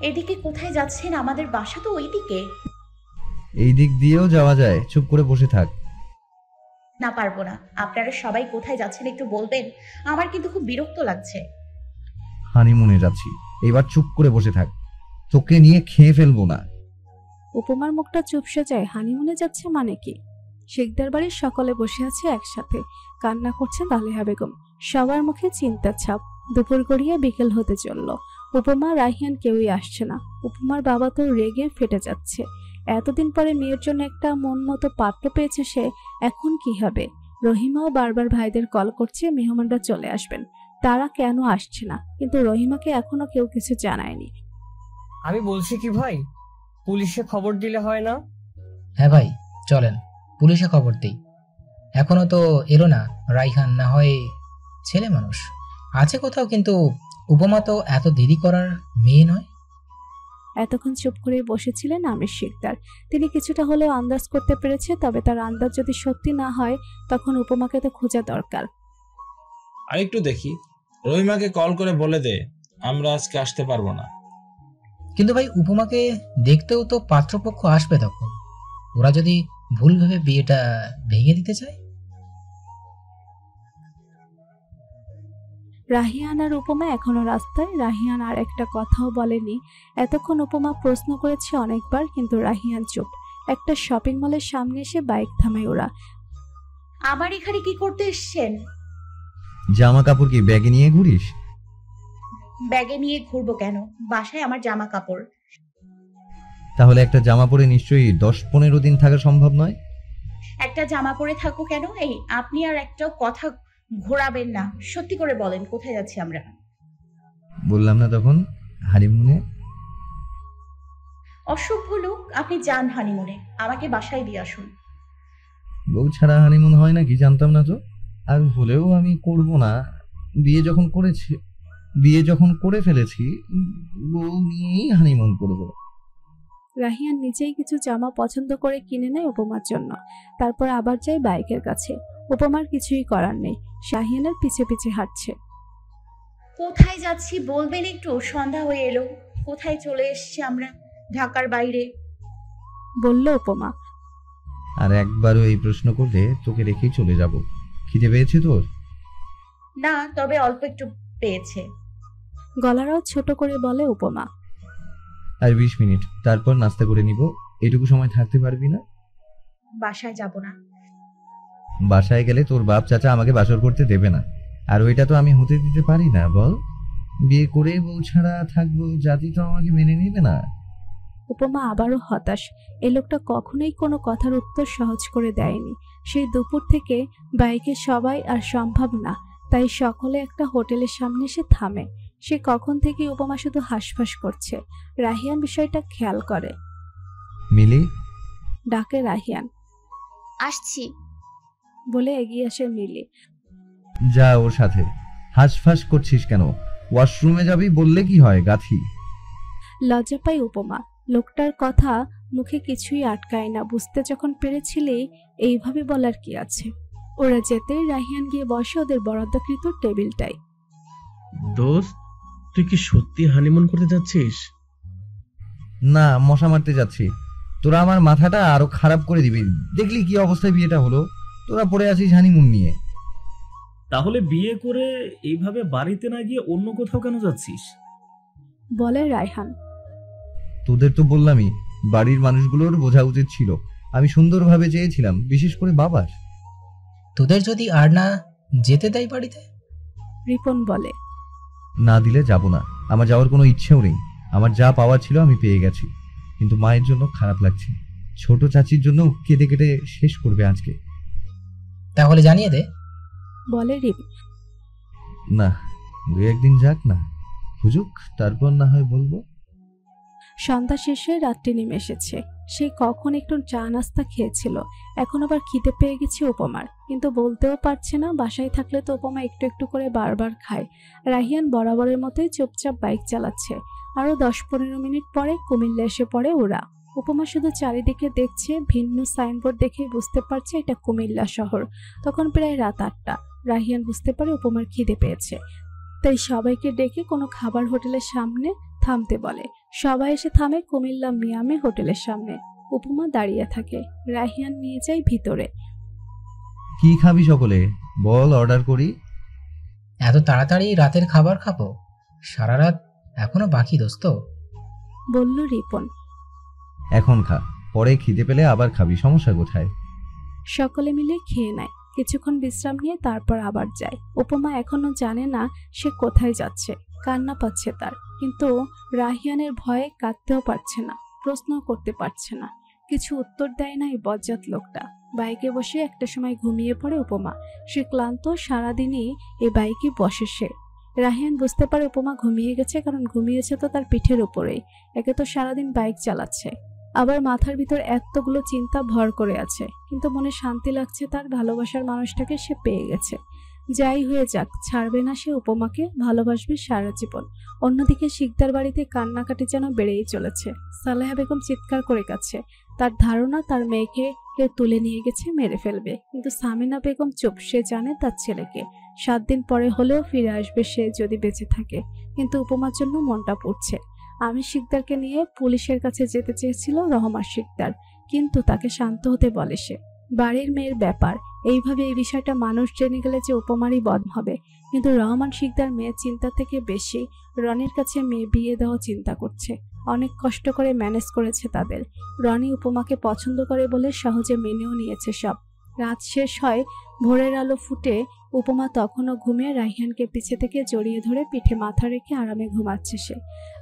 এদিকে কোথায় যাচ্ছেন? আমাদের বাসা তো ওইদিকে। এই দিক দিয়েও যাওয়া যায়, চুপ করে বসে থাক। না, পারবো না। আপনারা সবাই কোথায় যাচ্ছেন একটু বলবেন? আমার কিন্তু খুব বিরক্ত লাগছে। হানিমুনে যাচ্ছি, এবার চুপ করে বসে থাক, তোকে নিয়ে খেয়ে ফেলবো না। উপমার মুখটা চুপসে যায়। হানিমুনে যাচ্ছে মানে কি? শেখদার বাড়ির সকলে বসে আছে একসাথে, কান্না করছে তালেহা বেগম। সবার মুখে চিন্তার ছাপ। দুপুর গড়িয়ে বিকেল হতে চলল। উপমা, রাহিয়ান কেউই আসছে না। উপমার বাবা তো রেগে ফেটে যাচ্ছে। এতদিন পরে মেয়ের জন্য একটা মন মতো পাত্র পেয়েছে সে, এখন কি হবে? রহিমাও বারবার ভাইদের কল করছে মেহমানরা চলে আসবেন, তারা কেন আসছে না, কিন্তু রহিমাকে এখনো কেউ কিছু জানায়নি। আমি বলছি কি ভাই, পুলিশে খবর দিলে হয় না? হ্যাঁ ভাই, চলেন পুলিশে খবর দিই। এখনো তো এলো না রাইহান, না হয় ছেলে মানুষ আছে কোথাও, কিন্তু উপমা তো এত দেরি করার মেয়ে নয়। এতক্ষণ চুপ করে বসেছিলেন আমির শিকদার। তিনি কিছুটা হলেও আন্দাজ করতে পেরেছে, তবে তার আন্দাজ যদি সত্যি না হয় তখন উপমাকে তো খোঁজা দরকার। আরেকটু দেখি, রহিমাকে কল করে বলে দে আমরা আজকে আসতে পারবো না। কিন্তু ভাই, উপমাকে দেখতেও তো পাত্রপক্ষ আসবে, তখন ওরা যদি ভুল ভেবে বিয়েটা ভেঙে দিতে চায়। রাহিয়ান আর উপমা এখনো রাস্তায়। রাহিয়ান আর একটা কথাও বলেনি। এতক্ষণ উপমা প্রশ্ন করেছে অনেকবার, কিন্তু রাহিয়ান চুপ। একটা শপিং মলের সামনে এসে বাইক থামায় ওরা। আবার এখানে কি করতে এসছেন? জামা কাপড় কি ব্যাগে নিয়ে ঘুরিস? ব্যাগে নিয়ে ঘুরবো কেন? বাসায় আমার জামা কাপড়। তাহলে একটা জামা পরে নিশ্চয়ই 10-15 দিন থাকা সম্ভব নয়। একটা জামা পরে থাকবো কেন? এই আপনি আর একটা কথা ঘোরাবেন না। সত্যি করে বলেন কোথায় যাচ্ছি আমরা? বললাম না তখন, হানিমুনে। অসভ্য লোক, আপনি যান হানিমুনে, আমাকে বাসায় দিয়ে আসুন। বউ ছাড়া হানিমুন হয় নাকি জানতাম না তো। আর হলেও আমি করব না। বিয়ে যখন করে ফেলেছি, বউ নিয়েই হানিমুন করব। রাহিয়ান নিজেই কিছু জামা পছন্দ করে কিনে নেয় উপমার জন্য। তারপর আবার যায় বাইকের কাছে। উপমার কিছুই করার নেই, রাহিয়ানের পিছে পিছে হাঁটছে। কোথায় যাচ্ছি বলবেন একটু? সন্ধ্যা হয়ে এলো। কোথায় চলে এসেছি আমরা? ঢাকার বাইরে। বলল উপমা। আর একবারও এই প্রশ্ন করলে তোকে রেখেই চলে যাব। খিদে পেয়েছে তোর? না, তবে অল্প একটু পেয়েছে। গলারাও ছোট করে বলে উপমা। আর 20 মিনিট, তারপর নাস্তা করে নিব। এটুকু সময় থাকতে পারবি না? বাসায় যাব না। বাসায় গেলে তোর বাপ চাচা আমাকে বাসর করতে দেবে না, আর ওইটা তো আমি হতে দিতে পারি না। বল, বিয়ে করে বউ ছাড়া থাকবো, জাতি তো আমাকে মেনে নেবে না। উপমা আবারও হতাশ। এই লোকটা কখনোই কোনো কথার উত্তর সহজ করে দেয়নি। সেই দুপুর থেকে বাইকে সবাই আর সম্ভব না, তাই সকলে একটা হোটেলের সামনে এসে থামে। সে কখন থেকে উপমা শুধু হাঁসফাঁস করছে। রাহিয়ান বিষয়টা খেয়াল করে। মিলি, ডাকে রাহিয়ান। আসছি। বলে এগিয়ে আসে মিলি। যা ওর সাথে। হাঁসফাঁস করছিস কেন? ওয়াশরুমে যাবি বললে কি হয় গাথি? লজ্জা পায় উপমা। লোকটার কথা মুখে কিছুই আটকায় না। বুঝতে যখন পেরেছিলি এইভাবে বলার কি আছে। ওরা যেতেই রাহিয়ান গিয়ে বসে ওদের বরাদ্দকৃত টেবিলটায়। দোস্ত, তুই কি সত্যি হানিমুন করতে যাচ্ছিস? না, মশা মারতে যাচ্ছি। তোরা আমার মাথাটা আরো খারাপ করে দিবি। দেখলি কি অবস্থায় বিয়েটা হলো? তোরা পড়ে আছিস হানিমুন নিয়ে। তাহলে বিয়ে করে এইভাবে বাড়িতে না গিয়ে অন্য কোথাও কেন যাচ্ছিস? বলে রায়হান। তোদের তো বললামই, বাড়ির মানুষগুলোর বোঝা উচিত ছিল। আমি সুন্দরভাবে চেয়েছিলাম, বিশেষ করে বাবার। তোদের যদি আর না যেতে দেয় বাড়িতে? রিপন বলে। না দিলে যাব না, আমার যাওয়ার কোনো ইচ্ছেও নেই। আমার যা পাওয়ার ছিল আমি পেয়ে গেছি, কিন্তু মায়ের জন্য খারাপ লাগছে। ছোট চাচির জন্য কেঁদে কেটে শেষ করবে আজকে। তাহলে জানিয়ে দে। বলে রিপ। না, 2-1 দিন যাক না, বুঝুক, তারপর না হয় বলবো। সন্ধ্যা শেষে রাত্রি নেমে এসেছে। সে কখন একটু চা নাস্তা খেয়েছিল, এখন আবার খিদে পেয়ে গেছে উপমার, কিন্তু বলতেও পারছে না। বাসায় থাকলে তো উপমা একটু একটু করে বারবার খায়। রাহিয়ান বরাবরের মতোই চুপচাপ বাইক চালাচ্ছে। আরো 10-15 মিনিট পরে কুমিল্লা এসে পড়ে ওরা। উপমা শুধু চারিদিকে দেখছে, ভিন্ন সাইনবোর্ড দেখে বুঝতে পারছে এটা কুমিল্লা শহর। তখন প্রায় রাত 8টা। রাহিয়ান বুঝতে পারে উপমার খিদে পেয়েছে, তাই সবাইকে ডেকে কোনো খাবার হোটেলের সামনে থামতে বলে। সবাই এসে থামে কুমিল্লা মিয়ামে হোটেলের সামনে। উপমা দাঁড়িয়ে থাকে, রাহিয়ান নিয়ে যায় ভিতরে। কি খাবি সকলে বল, অর্ডার করি। এত তাড়াতাড়ি রাতের খাবার খাবো? সারা রাত এখনো বাকি দোস্ত। বলল রিপন। এখন খা, পরে খিদে পেলে আবার খাবি, সমস্যা কোথায়? সকলে মিলে খেয়ে নেয়। কিছুক্ষণ বিশ্রাম নিয়ে তারপর আবার যায়। উপমা এখনো জানে না সে কোথায় যাচ্ছে। কান্না পাচ্ছে তার, কিন্তু রাহিয়ানের ভয়ে কাঁদতেও পারছে না, প্রশ্নও করতে পারছে না। কিছু উত্তর দেয় না এই বজ্জাত লোকটা। বাইকে বসে একটা সময় ঘুমিয়ে পড়ে উপমা। সে ক্লান্ত, সারাদিনই এই বাইকে বসে সে। রাহিয়ান বুঝতে পারে উপমা ঘুমিয়ে গেছে, কারণ ঘুমিয়েছে তো তার পিঠের উপরেই। একে তো সারাদিন বাইক চালাচ্ছে, আবার মাথার ভিতর এতগুলো চিন্তা ভর করে আছে, কিন্তু মনে শান্তি লাগছে তার। ভালোবাসার মানুষটাকে সে পেয়ে গেছে। যাই হয়ে যাক, ছাড়বে না সে উপমাকে, ভালোবাসবে সারা জীবন। অন্যদিকে শিকদার বাড়িতে কান্নাকাটি যেন বেড়েই চলেছে। সালেহা বেগম চিৎকার করে কাছে। তার ধারণা তার মেয়েকে কেউ তুলে নিয়ে গেছে, মেরে ফেলবে। কিন্তু সামিনা বেগম চুপ। সে জানে তার ছেলেকে 7 দিন পরে হলেও ফিরে আসবে সে, যদি বেঁচে থাকে। কিন্তু উপমার জন্য মনটা পড়ছে। আমি শিকদারকে নিয়ে পুলিশের কাছে যেতে চেয়েছিল রহমান শিকদার, কিন্তু তাকে শান্ত হতে বলে সে। বাড়ির মেয়ের ব্যাপার, এইভাবে এই বিষয়টা মানুষ জেনে গেলে যে উপমারই বদনাম হবে। কিন্তু রহমান শিকদার মেয়ের চিন্তা থেকে বেশি রনির কাছে মেয়ে বিয়ে দেওয়া চিন্তা করছে। অনেক কষ্ট করে ম্যানেজ করেছে তাদের। রনি উপমাকে পছন্দ করে বলে সহজে মেনেও নিয়েছে সব। রাত শেষ হয়, ভোরের আলো ফুটে। উপমা তখনও ঘুমিয়ে রাহিয়ানকে পিছে থেকে জড়িয়ে ধরে পিঠে মাথা রেখে আরামে ঘুমাচ্ছে সে।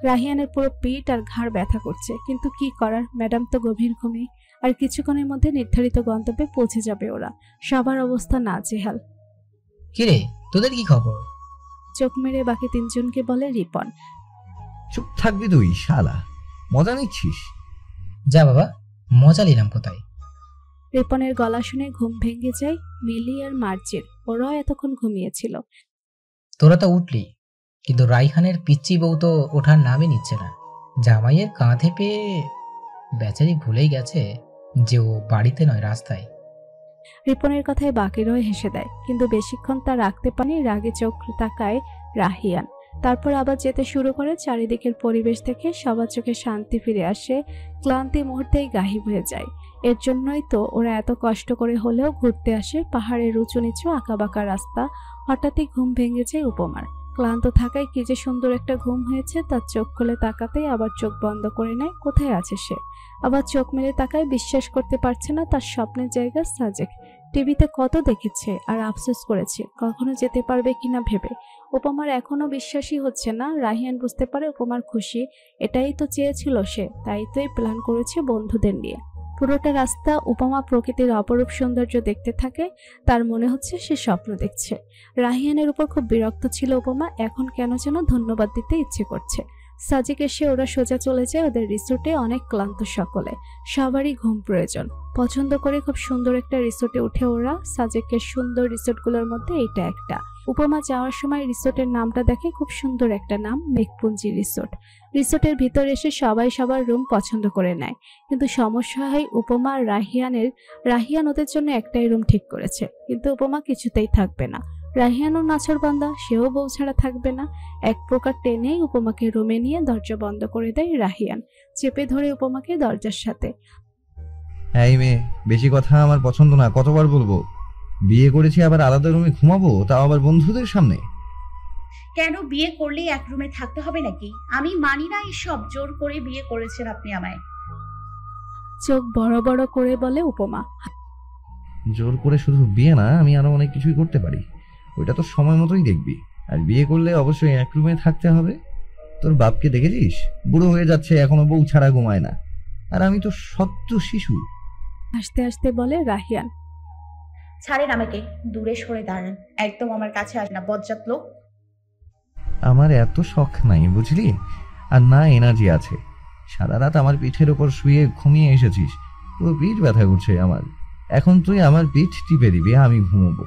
রাহিয়ানের পুরো পিঠ আর ঘাড় ব্যথা করছে, কিন্তু কি করার, ম্যাডাম তো গভীর ঘুমে। আর কিছুক্ষণের মধ্যে নির্ধারিত গন্তব্যে পৌঁছে যাবে ওরা। সবার অবস্থা নাজেহাল। কিরে, তোদের কি খবর? চোখ মেরে বাকি 3 জনকে বলে রিপন। চুপ থাকবি তুই শালা, মজা নিচ্ছিস? যা বাবা, মজা নিলাম কোথায়? রিপনের গলা শুনে ঘুম ভেঙে যায় মিলি আর মার্জির। ওরাও এতক্ষণ ঘুমিয়েছিল। তোরা তো উঠলি, কিন্তু রাইহানের পিচ্চি বউ তো ওঠার নামই নিচ্ছে না। জামাইয়ের কাঁধে পেয়ে বেচারি ভুলেই গেছে যে ও বাড়িতে নয়, রাস্তায়। রিপনের কথায় বাকির হয়ে হেসে দেয়, কিন্তু বেশিক্ষণ তা রাখতে পারেনি। রাগে চোখ তাকায় রাহিয়ান। তারপর আবার যেতে শুরু করে। চারিদিকের পরিবেশ থেকে সবার চোখে শান্তি ফিরে আসে। ক্লান্তি মুহূর্তেই গাহিব হয়ে যায়। এর জন্যই তো ওরা এত কষ্ট করে হলেও ঘুরতে আসে। পাহাড়ের উঁচু নিচু আঁকাবাঁকা রাস্তা। হঠাৎই ঘুম ভেঙে যায় উপমার। ক্লান্ত থাকায় কি যে সুন্দর একটা ঘুম হয়েছে, তার চোখ খুলে তাকাতেই আবার চোখ বন্ধ করে নেয়। কোথায় আছে সে? আবার চোখ মেলে তাকায়, বিশ্বাস করতে পারছে না তার স্বপ্নের জায়গা সাজেক। টিভিতে কত দেখেছে আর আফসোস করেছে কখনো যেতে পারবে কিনা ভেবে। উপমার এখনো বিশ্বাসই হচ্ছে না। রাহিয়ান বুঝতে পারে উপমার খুশি, এটাই তো চেয়েছিল সে, তাই তো এই প্ল্যান করেছে বন্ধুদের নিয়ে। পুরোটা রাস্তা উপমা প্রকৃতির অপরূপ সৌন্দর্য দেখতে থাকে। তার মনে হচ্ছে সে স্বপ্ন দেখছে। রাহিয়ানের উপর খুব বিরক্ত ছিল উপমা, এখন কেন যেন ধন্যবাদ দিতে ইচ্ছে করছে। সাজেক এসে ওরা সোজা চলে যায় ওদের রিসোর্টে। অনেক ক্লান্ত সকলে, সবারই ঘুম প্রয়োজন। পছন্দ করে খুব সুন্দর একটা রিসোর্টে উঠে ওরা। সাজেকের সুন্দর রিসোর্টগুলোর মধ্যে এইটা একটা। উপমা যাওয়ার সময় রিসোর্টের নামটা দেখে, খুব সুন্দর একটা নাম, মেঘপুঞ্জি রিসোর্ট। রিসোর্টের ভিতর এসে সবাই সবার রুম পছন্দ করে নেয়, কিন্তু সমস্যা হয় উপমা আর রাহিয়ানের। রাহিয়ান ওদের জন্য একটাই রুম ঠিক করেছে, কিন্তু উপমা কিছুতেই থাকবে না। রাহিয়ানও নাছরবান্দা, সেও বউ ছাড়া থাকবে না। এক প্রকার টেনেই উপমাকে রুমে নিয়ে দরজা বন্ধ করে দেয় রাহিয়ান, চেপে ধরে উপমাকে দরজার সাথে। এই মেয়ে, বেশি কথা আমার পছন্দ না, কতবার বলবো? বিয়ে করেছি, আবার আলাদা রুমে ঘুমাবো, তাও আবার বন্ধুদের সামনে। কেন বিয়ে করলেই এক রুমে থাকতে হবে নাকি? আমি মানি না এসব। জোর করে বিয়ে করেছেন আপনি আমায়। চোখ বড় বড় করে বলে উপমা। জোর করে শুধু বিয়ে না, আমি আরো অনেক কিছুই করতে পারি, ওইটা তো সময় মতোই দেখবি। আর বিয়ে করলে অবশ্যই এক রুমে থাকতে হবে। তোর বাপকে দেখেছিস? বুড়ো হয়ে যাচ্ছে, এখনো বউ ছাড়া ঘুমায় না, আর আমি তো সদ্য শিশু। হাসতে হাসতে বলে রাহিয়ান। ছাড়েন আমাকে, দূরে সরে দাঁড়ান, একদম আমার কাছে আসে না বজ্জাত লোক। আমার এত শখ নাই বুঝলি, আর না এনার্জি আছে। সারা রাত আমার পিঠের ওপর শুয়ে ঘুমিয়ে এসেছিস, পুরো পিঠ ব্যথা করছে আমার। এখন তুই আমার পিঠ টিপে দিবি, আমি ঘুমোবো।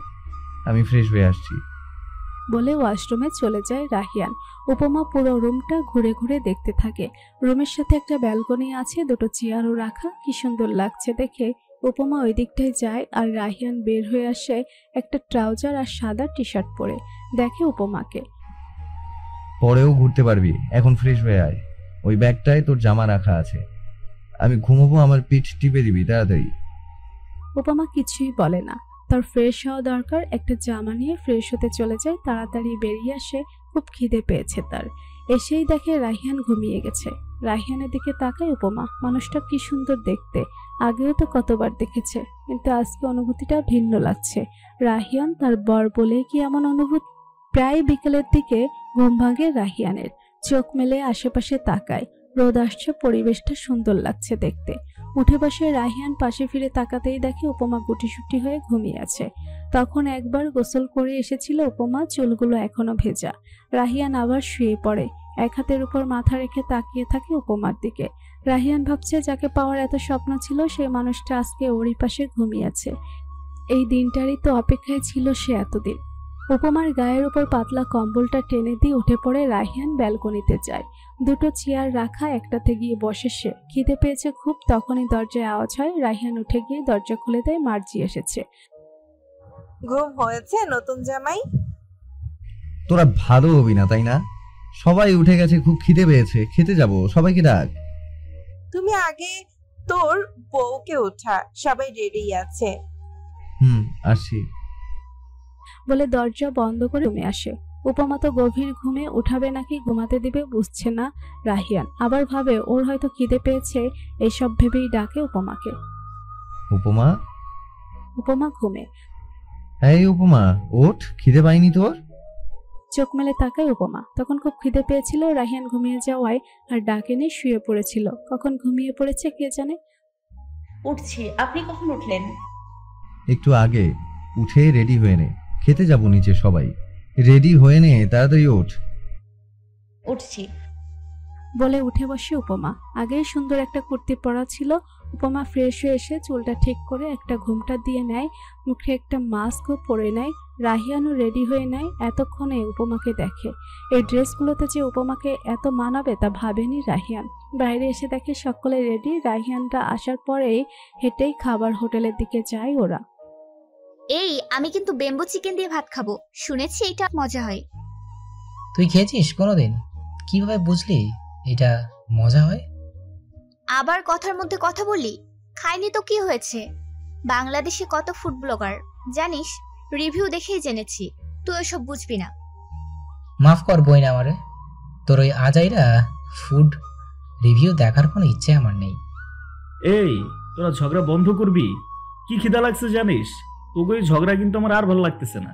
আমি ফ্রেশ হয়ে আসছি বলে ওয়াশরুমে চলে যায় রাহিয়ান। উপমা পুরো রুমটা ঘুরে ঘুরে দেখতে থাকে। রুমের সাথে একটা ব্যালকনি আছে, দুটো চেয়ারও রাখা। কি সুন্দর লাগছে দেখে। উপমা ওই দিকটায় যায় আর রাহিয়ান বের হয়ে আসে একটা ট্রাউজার আর সাদা টি শার্ট পরে। দেখে উপমাকে। পরেও ঘুরতে পারবি, এখন ফ্রেশ হয়ে আয়। ওই ব্যাগটায় তোর জামা রাখা আছে। আমি ঘুমোবো, আমার পিঠ টিপে দিবি তাড়াতাড়ি। উপমা কিছুই বলে না। তার ফ্রেশ হওয়া দরকার, একটা জামা নিয়ে ফ্রেশ হতে চলে যায়। তাড়াতাড়ি বেরিয়ে আসে, খুব খিদে পেয়েছে তার। এসেই দেখে রাহিয়ান ঘুমিয়ে গেছে। রাহিয়ানের দিকে তাকায় উপমা। মানুষটা কি সুন্দর দেখতে, আগেও তো কতবার দেখেছে, কিন্তু আজকে অনুভূতিটা ভিন্ন লাগছে। রাহিয়ান তার বর বলেই কি এমন অনুভূতি? প্রায় বিকেলের দিকে ঘুম ভাঙে রাহিয়ানের। চোখ মেলে আশেপাশে তাকায়। রোদ আসছে, পরিবেশটা সুন্দর লাগছে দেখতে। উঠে বসে রাহিয়ান পাশে ফিরে তাকাতেই দেখে উপমা গুটিসুটি হয়ে ঘুমিয়ে আছে। তখন একবার গোসল করে এসেছিল উপমা, চুলগুলো এখনো ভেজা। রাহিয়ান আবার শুয়ে পড়ে, এক হাতের উপর মাথা রেখে তাকিয়ে থাকে উপমার দিকে। রাহিয়ান ভাবছে যাকে পাওয়ার এত স্বপ্ন ছিল সেই মানুষটা আজকে ওরই পাশে ঘুমিয়ে আছে। এই দিনটারই তো অপেক্ষায় ছিল সে এতদিন। উপমার গায়ের উপর পাতলা কম্বলটা টেনে দিয়ে উঠে পড়ে রাহিয়ান ব্যালকনিতে যায়। দুটো চেয়ার রাখা, একটাতে গিয়ে বসে সে। খিদে পেয়েছে খুব। তখনই দরজায় আওয়াজ হয়। রাহিয়ান উঠে গিয়ে দরজা খুলে দেয়। মার্জি এসেছে। ঘুম হয়েছে নতুন জামাই? তোরা ভালো হবি না তাই না? সবাই উঠে গেছে, খুব খিদে পেয়েছে, খেতে যাব, সবাইকে ডাক। তুমি আগে তোর বউকে ওঠা, সবাই রেডি আছে। আসছি বলে দরজা বন্ধ করে রুমে আসে। উপমা তো গভীর ঘুমে, উঠাবে নাকি ঘুমাতে দিবে বুঝছে না রাহিয়ান। আবার ভাবে ওর হয়তো খিদে পেয়েছে, এসব ভেবেই ডাকে উপমাকে। উপমা, উপমা ঘুমে। এই উপমা ওঠ, খিদে পাইনি তোর? চোখ মেলে তাকায় উপমা। তখন খুব খিদে পেয়েছিল। রাহিয়ান ঘুমিয়ে যাওয়ায় আর ডাকেনি, শুয়ে পড়েছিল। কখন ঘুমিয়ে পড়েছে কে জানে। উঠছি। আপনি কখন উঠলেন? একটু আগে। উঠে রেডি হয়ে নে, খেতে যাব নিচে সবাই। রেডি হয়ে নে, তাড়াতাড়ি ওঠ। উঠছি বলে উঠে বসে উপমা। আগেই সুন্দর একটা কুর্তি পরা ছিল। উপমা ফ্রেশ হয়ে এসে চুলটা ঠিক করে একটা ঘুমটা দিয়ে নেয়, মুখে একটা মাস্কও পরে নেয়। রাহিয়ানও রেডি হয়ে নেয়। এতক্ষণে উপমাকে দেখে। এই ড্রেসগুলোতে যে উপমাকে এত মানাবে তা ভাবেনি রাহিয়ান। বাইরে এসে দেখে সকলে রেডি। রাহিয়ানরা আসার পরেই হেঁটেই খাবার হোটেলের দিকে যায় ওরা। এই আমি কিন্তু বেম্বো চিকেন দিয়ে ভাত খাবো, শুনেছি এটা মজা হয়। তুই খেয়েছিস কোনোদিন? কিভাবে বুঝলি এটা মজা হয়? আবার কথার মধ্যে কথা বলি। খাইনি তো কি হয়েছে? বাংলাদেশে কত ফুড ব্লগার জানিস, রিভিউ দেখেই জেনেছি। তুই ওসব বুঝবি না। মাফ কর বই না আমারে, তোর ওই আজাইরা ফুড রিভিউ দেখার কোনো ইচ্ছে আমার নেই। এই তোরা ঝগড়া বন্ধ করবি? কি খিদা লাগছে জানিস? তোকে ওই ঝগড়া কিন্তু আমার আর ভালো লাগতেছে না।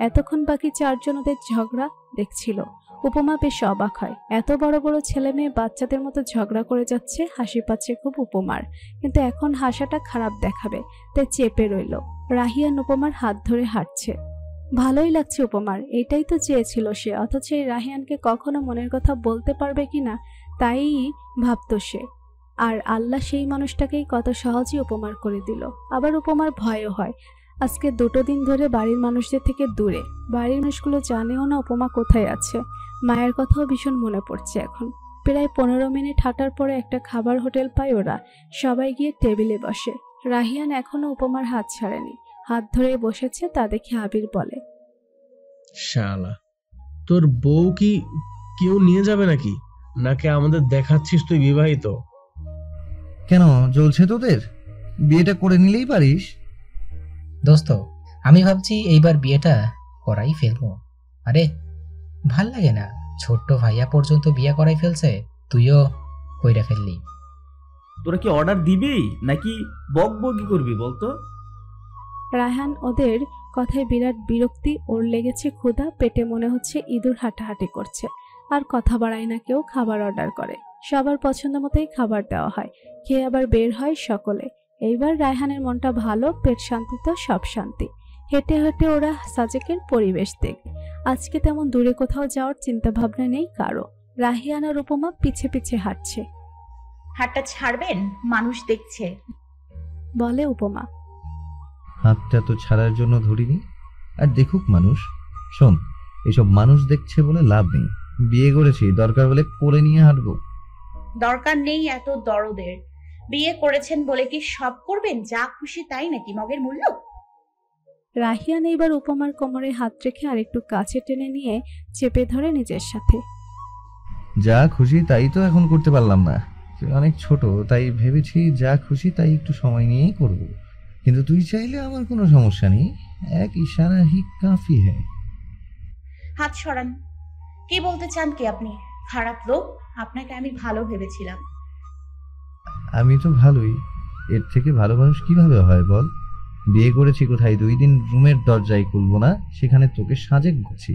এতক্ষণ বাকি চারজন ওদের ঝগড়া দেখছিল। উপমা বেশ অবাক হয়। এত বড় বড় ছেলে মেয়ে বাচ্চাদের মতো ঝগড়া করে যাচ্ছে। হাসি পাচ্ছে খুব উপমার, কিন্তু এখন হাসাটা খারাপ দেখাবে, তাই চেপে রইল। রাহিয়ান উপমার হাত ধরে হাঁটছে। ভালোই লাগছে উপমার, এটাই তো চেয়েছিল সে। অথচ এই রাহিয়ানকে কখনো মনের কথা বলতে পারবে কিনা তাই ভাবত সে। আর আল্লাহ সেই মানুষটাকেই কত সহজেই উপমার করে দিল। আবার উপমার ভয়ও হয়। আজকে 2 দিন ধরে বাড়ির মানুষদের থেকে দূরে। বাড়ির মানুষগুলো জানেও না উপমা কোথায় আছে। মায়ের কথাও ভীষণ মনে পড়ছে এখন। প্রায় 15 মিনিট হাঁটার পরে একটা খাবার হোটেল পায় ওরা। সবাই গিয়ে টেবিলে বসে। রাহিয়ান এখনো উপমার হাত ছাড়েনি, হাত ধরে বসেছে। তা দেখে আবির বলে, শালা, তোর বউ কি কেউ নিয়ে যাবে নাকি? নাকি আমাদের দেখাচ্ছিস তুই বিবাহিত? কেন জ্বলছে তোদের? বিয়েটা করে নিলেই পারিস। দোস্ত, আমি ভাবছি এইবার বিয়েটা করাই ফেলবো। আরে ভাল লাগে না, ছোট্ট ভাইয়া পর্যন্ত বিয়ে করাই ফেলছে, তুইও কইরা ফেললি। তোরা কি অর্ডার দিবি নাকি বকবকি করবি বলতো? রায়হান ওদের কথায় বিরাট বিরক্তি। ওর লেগেছে ক্ষুধা, পেটে মনে হচ্ছে ইঁদুর হাঁটাহাঁটি করছে। আর কথা বাড়ায় না কেউ, খাবার অর্ডার করে। সবার পছন্দ মতোই খাবার দেওয়া হয়। খেয়ে আবার বের হয় সকলে। এইবার রায়হানের মনটা ভালো, পেট শান্তি তো সব শান্তি। হেঁটে হেঁটে ওরা সাজেকের পরিবেশ দেখে। আজকে তেমন দূরে কোথাও যাওয়ার চিন্তা ভাবনা নেই কারো। রাহিয়ান আর উপমা পিছে পিছে হাঁটছে। হাতটা ছাড়বেন, মানুষ দেখছে, বলে উপমা। হাতটা তো ছাড়ার জন্য ধরিনি, আর দেখুক মানুষ। শোন, এসব মানুষ দেখছে বলে লাভ নেই। বিয়ে করেছি, দরকার হলে কোলে নিয়ে হাঁটবো। দরকার নেই এত দরদের। বিয়ে করেছেন বলে কি সব করবেন যা খুশি তাই নাকি মগের মূল্য? রাহিয়ান এইবার উপমার কোমরে হাত রেখে আরেকটু কাছে টেনে নিয়ে চেপে ধরে নিজের সাথে। যা খুশি তাই তো এখন করতে পারলাম না। তুই অনেক ছোট, তাই ভেবেছি যা খুশি তাই একটু সময় নিয়েই করব। কিন্তু তুই চাইলে আমার কোনো সমস্যা নেই, এক ইশারা হি কাফি হ্যায়। হাত সরান। কি বলতে চান কি আপনি? খারাপ লোক? আপনাকে আমি ভালো ভেবেছিলাম। আমি তো ভালোই, এর থেকে ভালো মানুষ কিভাবে হয় বল? বিয়ে করেছি কোথায়? 2 দিন রুমের দরজায় খুলবো না, সেখানে তোকে সাজে ঘুরছি।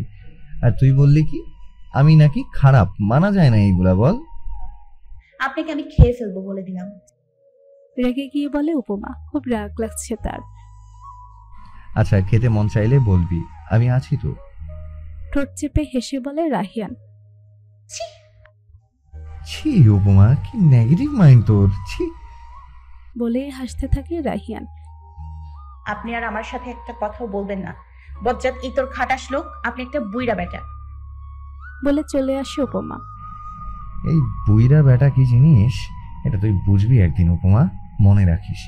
আর তুই বললি কি আমি নাকি খারাপ? মানা যায় না এইগুলা, বল। আপনাকে আমি খেয়ে ফেলবো বলে দিলাম। রেগে গিয়ে বলে উপমা। খুব রাগ লাগছে তার। আচ্ছা, খেতে মন চাইলে বলবি, আমি আছি তো। ঠোঁট চেপে হেসে বলে রাহিয়ান। ছি উপমা, কি নেগেটিভ মাইন্ড তোর, ছি। বলেই হাসতে থাকে রাহিয়ান। আপনি আর আমার সাথে একটা কথাও বলবেন না। বজ্জাত ইতর খাটাস লোক, আপনি একটা বুইড়া বেটা। বলে চলে আসে উপমা। এই বুইরা বেটা কি জিনিস এটা তুই বুঝবি একদিন উপমা, মনে রাখিস।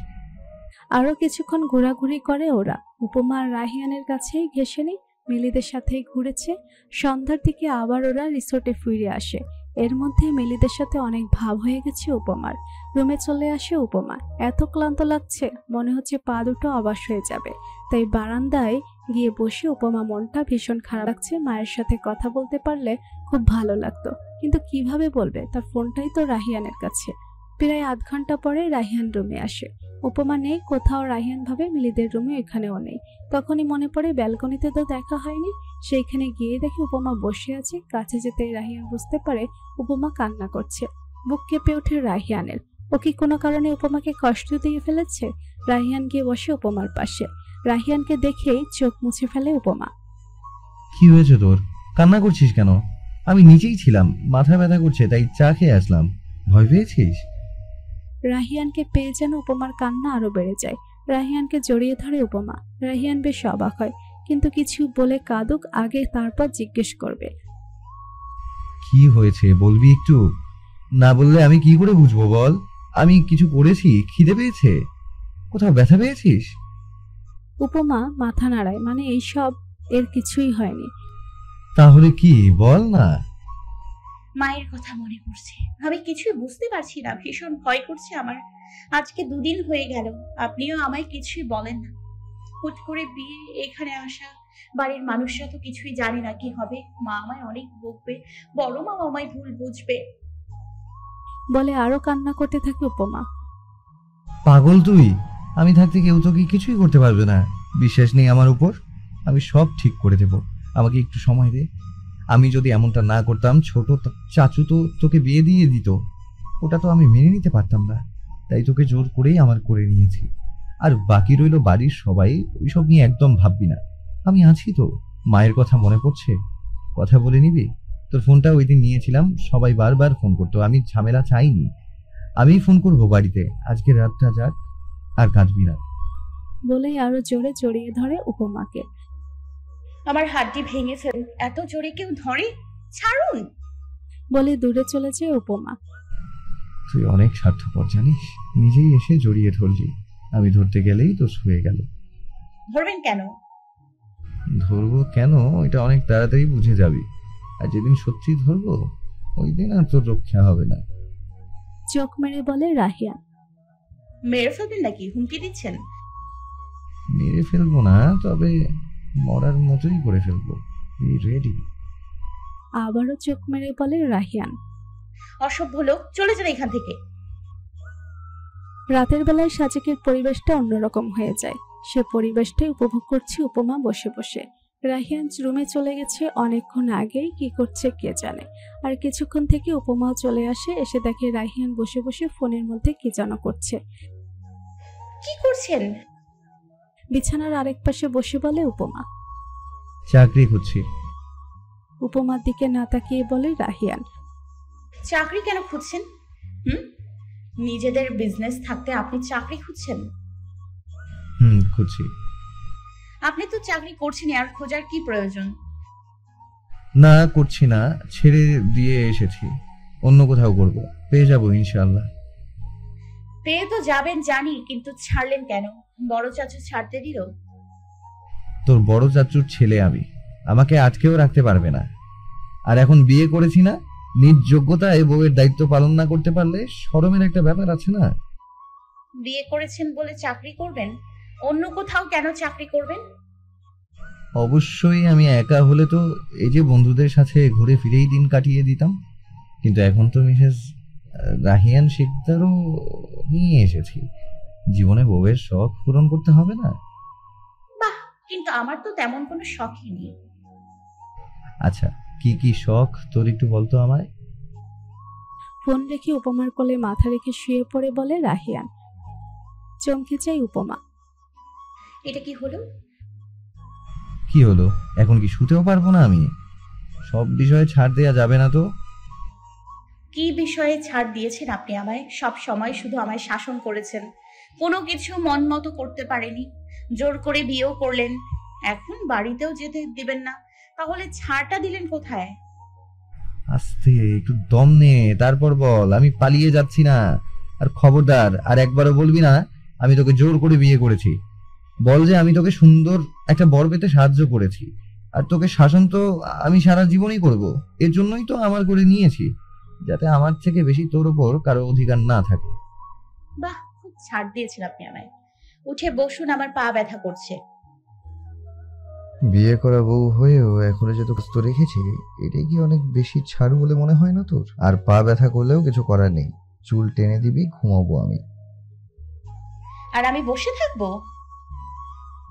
আরো কিছুক্ষণ ঘোরাঘুরি করে ওরা। উপমা আর রাহিয়ানের কাছেই ঘেসে নেই, মিলিদের সাথেই ঘুরেছে। সন্ধ্যার দিকে আবার ওরা রিসোর্টে ফিরে আসে। এর মধ্যে মিলিদের সাথে অনেক ভাব হয়ে গেছে উপমার। রুমে চলে আসে উপমা। এত ক্লান্ত লাগছে, মনে হচ্ছে পা দুটো অবশ হয়ে যাবে। তাই বারান্দায় গিয়ে বসে উপমা মনটা ভীষণ খারাপ লাগছে। মায়ের সাথে কথা বলতে পারলে খুব ভালো লাগতো, কিন্তু কিভাবে বলবে? তার ফোনটাই তো রাহিয়ানের কাছে। প্রায় আধ ঘন্টা পরে রাহিয়ান রুমে আসে। উপমা নেই কোথাও। রাহিয়ান ভাবে মিলিদের রুমে এখানেও নেই। তখনই মনে পড়ে ব্যালকনিতে তো দেখা হয়নি। সেইখানে গিয়ে দেখে উপমা বসে আছে। কাছে যেতেই রাহিয়ান বুঝতে পারে উপমা কান্না করছে। বুক কেঁপে ওঠে রাহিয়ানের। ও কি কোনো কারণে উপমাকে কষ্ট দিয়ে ফেলেছে? রাহিয়ান গিয়ে বসে উপমার পাশে। রাহিয়ানকে দেখেই চোখ মুছে ফেলে উপমা। কি হয়েছে তোর? কান্না করছিস কেন? আমি নিচেই ছিলাম, মাথা ব্যথা করছে তাই চা খেয়ে আসলাম। ভয় পেয়েছিস? রাহিয়ানকে পেয়ে যেন উপমার কান্না আরো বেড়ে যায়। রাহিয়ানকে জড়িয়ে ধরে উপমা। রাহিয়ান বেশ অবাক হয়, কিন্তু কিছু বলে কাঁদুক আগে, তারপর জিজ্ঞেস করবে। কি হয়েছে বলবি একটু? না বললে আমি কি করে বুঝবো বল? আমি কিছু করেছি? খিদে পেয়েছে? কোথাও ব্যথা পেয়েছিস? উপমা মাথা নাড়ায়, মানে এইসব এর কিছুই হয়নি। তাহলে কি বল না। মায়ের কথা মনে পড়ছে। আমি কিছুই বুঝতে পারছি না, ভীষণ ভয় করছে আমার। আজকে 2 দিন হয়ে গেল, আপনিও আমায় কিছুই বলেন না। হুট করে বিয়ে, এখানে আসা, বাড়ির মানুষরা তো কিছুই জানে না কি হবে। মা আমায় অনেক বকবে, বড় মা আমায় ভুল বুঝবে বলে আরো কান্না করতে থাকে উপমা। পাগল তুই? আমি থাকতে কেউ তোকে কিছুই করতে পারবে না। বিশ্বাস নেই আমার উপর? আমি সব ঠিক করে দেব, আমাকে একটু সময় দে। আমি যদি এমনটা না করতাম, ছোট চাচু তো তোকে বিয়ে দিয়ে দিত। ওটা তো আমি মেনে নিতে পারতাম না, তাই তোকে জোর করেই আমার করে নিয়েছি। আর বাকি রইল বাড়ির সবাই, ওইসব নিয়ে একদম ভাববি না। আমি আছি তো। মায়ের কথা মনে পড়ছে? কথা বলে নিবি? তোর ফোনটা ওই দিন নিয়েছিলাম, সবাই বারবার ফোন করতো, আমি ঝামেলা চাইনি। আমিই ফোন করবো বাড়িতে, আজকে রাতটা যাক, আর কাঁদবি না। বলেই আরো জোরে জড়িয়ে ধরে উপমাকে। আমার হাড্ডি ভেঙে ফেল, এত জোরে কেউ ধরে? ছাড়ুন বলে দূরে চলে যায় উপমা। তুই অনেক স্বার্থপর জানিস, নিজেই এসে জড়িয়ে ধরলি। আমি ধরতে গেলেই তো ছুঁয়ে গেল। ধরবেন কেন? ধরবো কেন এটা অনেক তাড়াতাড়ি বুঝে যাবি। আর যেদিন সত্যি ধরবো ওই দিন আর তোর রক্ষা হবে না। চোখ মেরে বলে রাহিয়ান। মেরে ফেলবেন নাকি? হুমকি দিচ্ছেন? মেরে ফেলবো না, তবে মরার মতোই করে ফেলবো। রেডি? আবারও চোখ মেরে বলে রাহিয়ান। অসভ্য লোক, চলে যান এখান থেকে। রাতের বেলায় সাজেকের পরিবেশটা অন্যরকম হয়ে যায়। সে পরিবেশটাই উপভোগ করছে উপমা বসে বসে। রাহিয়ান রুমে চলে গেছে অনেকক্ষণ আগেই, কি করছে কে জানে। আর কিছুক্ষণ থেকে উপমাও চলে আসে। এসে দেখে রাহিয়ান বসে বসে ফোনের মধ্যে কি যেন করছে। কি করছেন? বিছানার আরেক পাশে বসে বলে উপমা। চাকরি খুঁজছি। উপমার দিকে না তাকিয়ে বলে রাহিয়ান। চাকরি কেন খুঁজছেন? নিজেদের বিজনেস থাকতে আপনি চাকরি খুঁজছেন? খুঁজছি। আপনি তো চাকরি করছেন, আর খোঁজার কি প্রয়োজন? না করছি না, ছেড়ে দিয়ে এসেছি। অন্য কোথাও করব, পেয়ে যাবো ইনশাআল্লাহ। পেয়ে তো যাবেন জানি, কিন্তু ছাড়লেন কেন? বড় চাচু ছাড়তে দিল? তোর বড় চাচুর ছেলে আমি, আমাকে আটকেও রাখতে পারবে না। আর এখন বিয়ে করেছি না, নিজ যোগ্যতায় বউয়ের দায়িত্ব পালন না করতে পারলে শরমের একটা ব্যাপার আছে না? বিয়ে করেছেন বলে চাকরি করবেন? অন্য কোথাও কেন চাকরি করবেন? অবশ্যই আমি একা হলে তো এই যে বন্ধুদের সাথে ঘুরে ফিরেই দিন কাটিয়ে দিতাম, কিন্তু এখন তো মিসেস রাহিয়ান শিকদারও নিয়ে এসেছি। জীবনে বউয়ের শখ পূরণ করতে হবে না? বাহ, কিন্তু আমার তো তেমন কোনো শখই নেই। আচ্ছা, কি কি শখ তোর একটু বলতো আমায়। ফোন রেখে উপমার কোলে মাথা রেখে শুয়ে পড়ে বলে রাহিয়ান। চমকে যায় উপমা। এটা কি হলো? কি হলো? এখন কি শুতেও পারবো না আমি? সব বিষয়ে ছাড় দেয়া যাবে না তো? কি বিষয়ে ছাড় দিয়েছেন আপনি আমায়? সব সময় শুধু আমায় শাসন করেছেন, কোনো কিছু মন মতো করতে পারেনি, জোর করে বিয়েও করলেন, এখন বাড়িতেও যেতে দিবেন না, তাহলে ছাড়টা দিলেন কোথায়? আস্তে একটু দম নে, তারপর বল। আমি পালিয়ে যাচ্ছি না। আর খবরদার আর একবারও বলবি না আমি তোকে জোর করে বিয়ে করেছি। বল যে আমি তোকে সুন্দর একটা বর পেতে সাহায্য করেছি। আর তোকে শাসন তো আমি সারা জীবনই করব। এর জন্যই তো আমার করে নিয়েছি, যাতে আমার থেকে বেশি তোর ওপর কারো অধিকার না থাকে। বাহ, খুব ছাড় দিয়েছেন আপনি আমায়। উঠে বসুন, আমার পা ব্যথা করছে। বিয়ে করা বউ হয়েও এখনো যে তোকে তো রেখেছি, এটাই কি অনেক বেশি ছাড় বলে মনে হয় না তোর? আর পা ব্যথা করলেও কিছু করার নেই, চুল টেনে দিবি, ঘুমাবো আমি। আর আমি বসে থাকবো?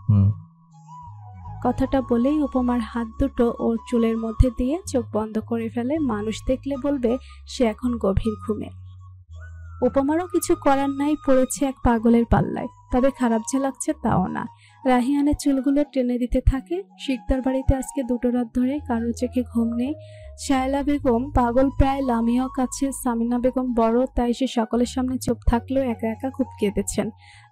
হুম। কথাটা বলেই উপমার হাত দুটো ওর চুলের মধ্যে দিয়ে চোখ বন্ধ করে ফেলে। মানুষ দেখলে বলবে সে এখন গভীর ঘুমে। উপমারও কিছু করার নাই, পড়েছে এক পাগলের পাল্লায়। তবে খারাপ যে লাগছে তাও না। রাহিয়ানের চুলগুলো টেনে দিতে থাকে। শিকদার বাড়িতে আজকে 2 রাত ধরে কারো চোখে ঘুম নেই। শায়লা বেগম পাগল প্রায়, লামিয়াও কাছে, সামিনা বেগম বড়, তাই সে সকলের সামনে চুপ থাকলেও একা একা খুব কেঁদেছেন।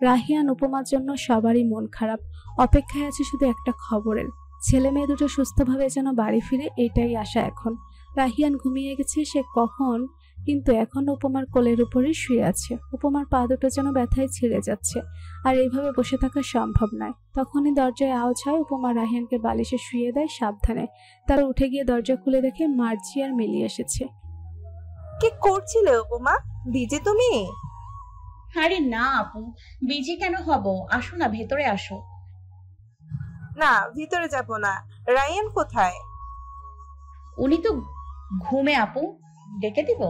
রাহিয়ান উপমার জন্য সবারই মন খারাপ। অপেক্ষায় আছে শুধু একটা খবরের। ছেলে মেয়ে দুটো সুস্থভাবে যেন বাড়ি ফিরে, এটাই আশা এখন। রাহিয়ান ঘুমিয়ে গেছে সে কখন, কিন্তু এখন উপমার কোলের উপরে শুয়ে আছে। উপমার পা দুটো যেন ব্যথায় ছিঁড়ে যাচ্ছে, আর এইভাবে বসে থাকা সম্ভব নয়। তখনই দরজায় আওয়াজ হয়। উপমা রাহিয়ানকে বালিশে শুয়ে দেয় সাবধানে। তারা উঠে গিয়ে দরজা খুলে দেখে মার্জি আর মিলি এসেছে। কি করছিলে উপমা? ভিজে তুমি? আরে না আপু, বিজি কেন হব? আসো না, ভেতরে আসো। না, ভিতরে যাব না। রায়ান কোথায়? উনি তো ঘুমে আপু, ডেকে দিব?